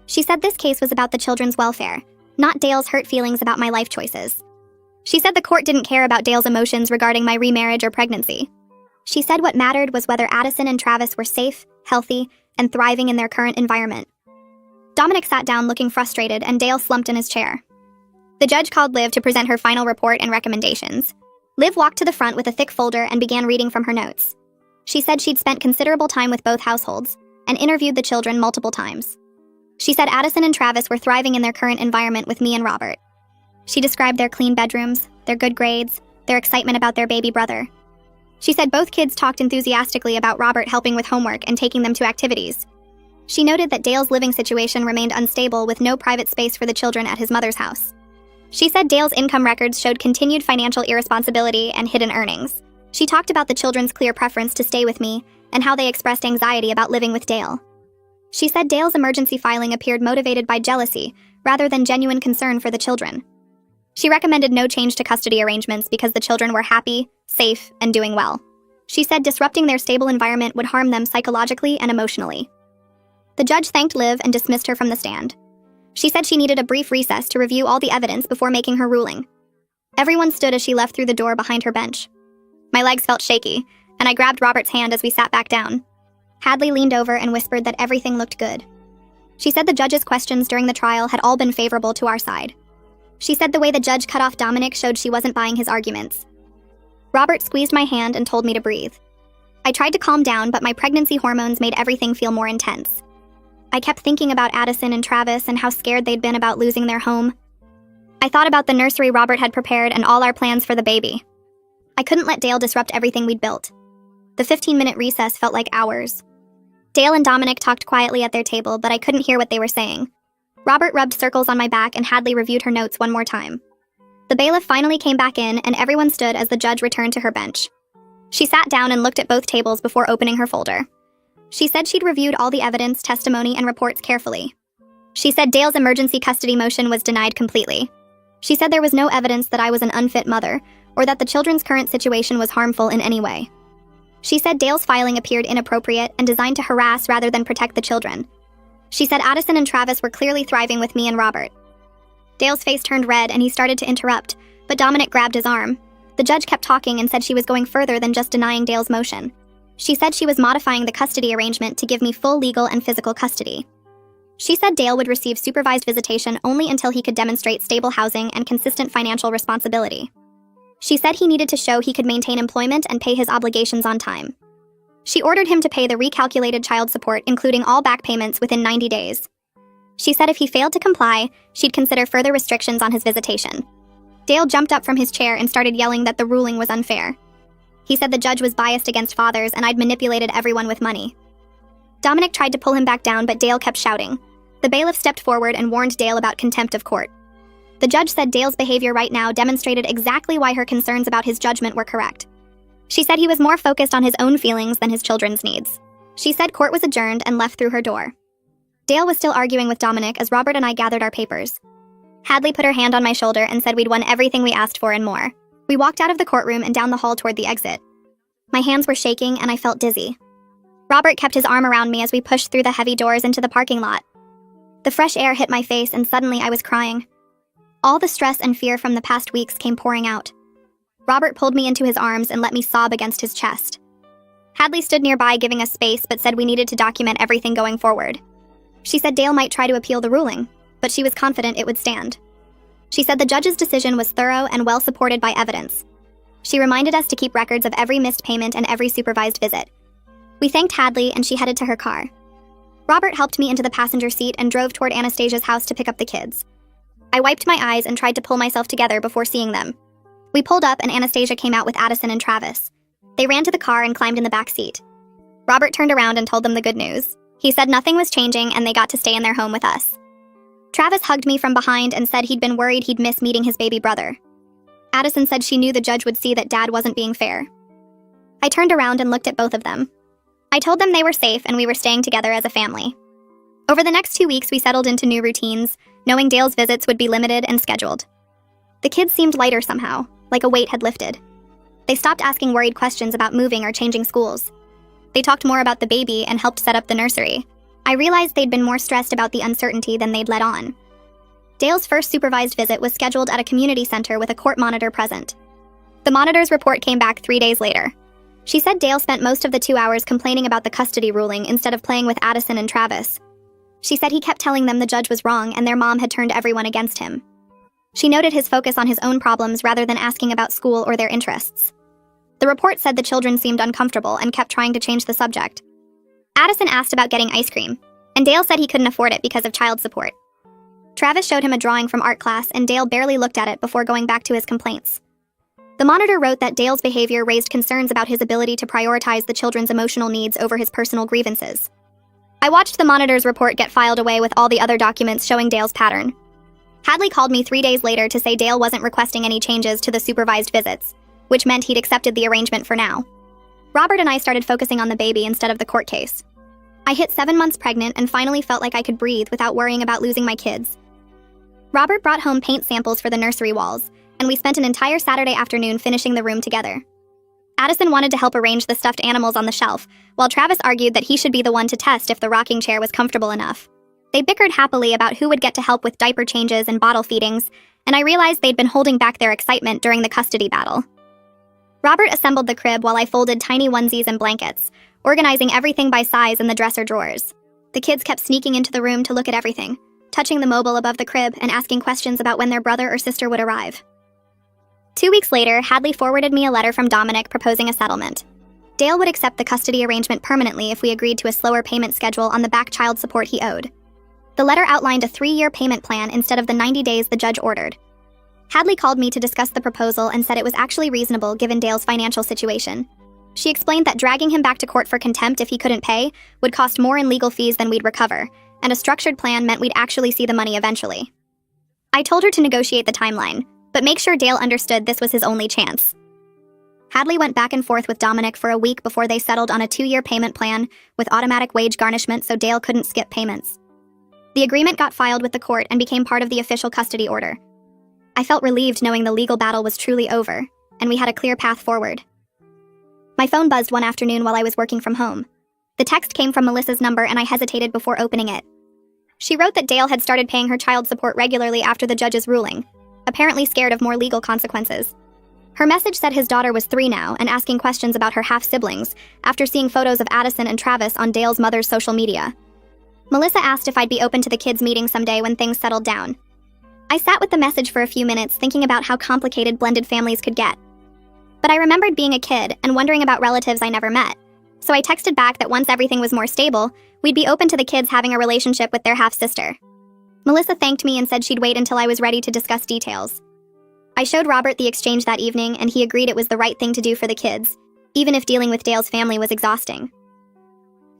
She said this case was about the children's welfare, not Dale's hurt feelings about my life choices. She said the court didn't care about Dale's emotions regarding my remarriage or pregnancy. She said what mattered was whether Addison and Travis were safe, healthy, and thriving in their current environment. Dominic sat down looking frustrated and Dale slumped in his chair. The judge called Liv to present her final report and recommendations. Liv walked to the front with a thick folder and began reading from her notes. She said she'd spent considerable time with both households and interviewed the children multiple times. She said Addison and Travis were thriving in their current environment with me and Robert. She described their clean bedrooms, their good grades, their excitement about their baby brother. She said both kids talked enthusiastically about Robert helping with homework and taking them to activities. She noted that Dale's living situation remained unstable with no private space for the children at his mother's house. She said Dale's income records showed continued financial irresponsibility and hidden earnings. She talked about the children's clear preference to stay with me and how they expressed anxiety about living with Dale. She said Dale's emergency filing appeared motivated by jealousy rather than genuine concern for the children. She recommended no change to custody arrangements because the children were happy, safe, and doing well. She said disrupting their stable environment would harm them psychologically and emotionally. The judge thanked Liv and dismissed her from the stand. She said she needed a brief recess to review all the evidence before making her ruling. Everyone stood as she left through the door behind her bench. My legs felt shaky, and I grabbed Robert's hand as we sat back down. Hadley leaned over and whispered that everything looked good. She said the judge's questions during the trial had all been favorable to our side. She said the way the judge cut off Dominic showed she wasn't buying his arguments. Robert squeezed my hand and told me to breathe. I tried to calm down, but my pregnancy hormones made everything feel more intense. I kept thinking about Addison and Travis and how scared they'd been about losing their home. I thought about the nursery Robert had prepared and all our plans for the baby. I couldn't let Dale disrupt everything we'd built. The 15-minute recess felt like hours. Dale and Dominic talked quietly at their table, but I couldn't hear what they were saying. Robert rubbed circles on my back and Hadley reviewed her notes one more time. The bailiff finally came back in, and everyone stood as the judge returned to her bench. She sat down and looked at both tables before opening her folder. She said she'd reviewed all the evidence, testimony, and reports carefully. She said Dale's emergency custody motion was denied completely. She said there was no evidence that I was an unfit mother, or that the children's current situation was harmful in any way. She said Dale's filing appeared inappropriate and designed to harass rather than protect the children. She said Addison and Travis were clearly thriving with me and Robert. Dale's face turned red and he started to interrupt, but Dominic grabbed his arm. The judge kept talking and said she was going further than just denying Dale's motion. She said she was modifying the custody arrangement to give me full legal and physical custody. She said Dale would receive supervised visitation only until he could demonstrate stable housing and consistent financial responsibility. She said he needed to show he could maintain employment and pay his obligations on time. She ordered him to pay the recalculated child support, including all back payments, within 90 days. She said if he failed to comply, she'd consider further restrictions on his visitation. Dale jumped up from his chair and started yelling that the ruling was unfair. He said the judge was biased against fathers and I'd manipulated everyone with money. Dominic tried to pull him back down, but Dale kept shouting. The bailiff stepped forward and warned Dale about contempt of court. The judge said Dale's behavior right now demonstrated exactly why her concerns about his judgment were correct. She said he was more focused on his own feelings than his children's needs. She said court was adjourned and left through her door. Dale was still arguing with Dominic as Robert and I gathered our papers. Hadley put her hand on my shoulder and said we'd won everything we asked for and more. We walked out of the courtroom and down the hall toward the exit. My hands were shaking and I felt dizzy. Robert kept his arm around me as we pushed through the heavy doors into the parking lot. The fresh air hit my face and suddenly I was crying. All the stress and fear from the past weeks came pouring out. Robert pulled me into his arms and let me sob against his chest. Hadley stood nearby giving us space but said we needed to document everything going forward. She said Dale might try to appeal the ruling, but she was confident it would stand. She said the judge's decision was thorough and well supported by evidence. She reminded us to keep records of every missed payment and every supervised visit. We thanked Hadley and she headed to her car. Robert helped me into the passenger seat and drove toward Anastasia's house to pick up the kids. I wiped my eyes and tried to pull myself together before seeing them. We pulled up and Anastasia came out with Addison and Travis. They ran to the car and climbed in the back seat. Robert turned around and told them the good news. He said nothing was changing and they got to stay in their home with us. Travis hugged me from behind and said he'd been worried he'd miss meeting his baby brother. Addison said she knew the judge would see that Dad wasn't being fair. I turned around and looked at both of them. I told them they were safe and we were staying together as a family. Over the next 2 weeks, we settled into new routines, knowing Dale's visits would be limited and scheduled. The kids seemed lighter somehow, like a weight had lifted. They stopped asking worried questions about moving or changing schools. They talked more about the baby and helped set up the nursery. I realized they'd been more stressed about the uncertainty than they'd let on. Dale's first supervised visit was scheduled at a community center with a court monitor present. The monitor's report came back 3 days later. She said Dale spent most of the 2 hours complaining about the custody ruling instead of playing with Addison and Travis. She said he kept telling them the judge was wrong and their mom had turned everyone against him. She noted his focus on his own problems rather than asking about school or their interests. The report said the children seemed uncomfortable and kept trying to change the subject. Addison asked about getting ice cream, and Dale said he couldn't afford it because of child support. Travis showed him a drawing from art class and Dale barely looked at it before going back to his complaints. The monitor wrote that Dale's behavior raised concerns about his ability to prioritize the children's emotional needs over his personal grievances. I watched the monitor's report get filed away with all the other documents showing Dale's pattern. Hadley called me 3 days later to say Dale wasn't requesting any changes to the supervised visits, which meant he'd accepted the arrangement for now. Robert and I started focusing on the baby instead of the court case. I hit 7 months pregnant and finally felt like I could breathe without worrying about losing my kids. Robert brought home paint samples for the nursery walls, and we spent an entire Saturday afternoon finishing the room together. Addison wanted to help arrange the stuffed animals on the shelf, while Travis argued that he should be the one to test if the rocking chair was comfortable enough. They bickered happily about who would get to help with diaper changes and bottle feedings, and I realized they'd been holding back their excitement during the custody battle. Robert assembled the crib while I folded tiny onesies and blankets, organizing everything by size in the dresser drawers. The kids kept sneaking into the room to look at everything, touching the mobile above the crib and asking questions about when their brother or sister would arrive. 2 weeks later, Hadley forwarded me a letter from Dominic proposing a settlement. Dale would accept the custody arrangement permanently if we agreed to a slower payment schedule on the back child support he owed. The letter outlined a 3-year payment plan instead of the 90 days the judge ordered. Hadley called me to discuss the proposal and said it was actually reasonable given Dale's financial situation. She explained that dragging him back to court for contempt if he couldn't pay would cost more in legal fees than we'd recover, and a structured plan meant we'd actually see the money eventually. I told her to negotiate the timeline, but but make sure Dale understood this was his only chance. Hadley went back and forth with Dominic for a week before they settled on a 2-year payment plan with automatic wage garnishment so Dale couldn't skip payments. The agreement got filed with the court and became part of the official custody order. I felt relieved knowing the legal battle was truly over, and we had a clear path forward. My phone buzzed one afternoon while I was working from home. The text came from Melissa's number and I hesitated before opening it. She wrote that Dale had started paying her child support regularly after the judge's ruling, apparently scared of more legal consequences. Her message said his daughter was 3 now and asking questions about her half-siblings after seeing photos of Addison and Travis on Dale's mother's social media. Melissa asked if I'd be open to the kids meeting someday when things settled down. I sat with the message for a few minutes thinking about how complicated blended families could get. But I remembered being a kid and wondering about relatives I never met, so I texted back that once everything was more stable, we'd be open to the kids having a relationship with their half-sister. Melissa thanked me and said she'd wait until I was ready to discuss details. I showed Robert the exchange that evening and he agreed it was the right thing to do for the kids, even if dealing with Dale's family was exhausting.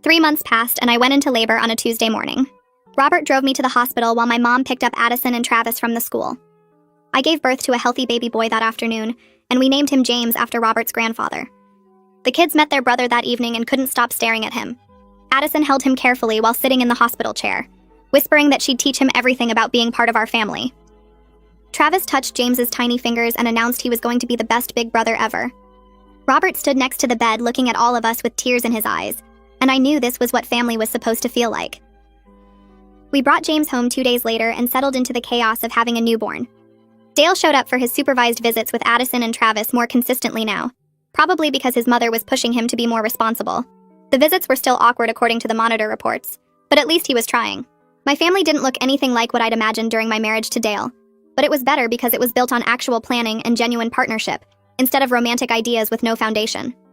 3 months passed and I went into labor on a Tuesday morning. Robert drove me to the hospital while my mom picked up Addison and Travis from the school. I gave birth to a healthy baby boy that afternoon, and we named him James after Robert's grandfather. The kids met their brother that evening and couldn't stop staring at him. Addison held him carefully while sitting in the hospital chair, whispering that she'd teach him everything about being part of our family. Travis touched James's tiny fingers and announced he was going to be the best big brother ever. Robert stood next to the bed looking at all of us with tears in his eyes, and I knew this was what family was supposed to feel like. We brought James home 2 days later and settled into the chaos of having a newborn. Dale showed up for his supervised visits with Addison and Travis more consistently now, probably because his mother was pushing him to be more responsible. The visits were still awkward according to the monitor reports, but at least he was trying. My family didn't look anything like what I'd imagined during my marriage to Dale, but it was better because it was built on actual planning and genuine partnership, instead of romantic ideas with no foundation.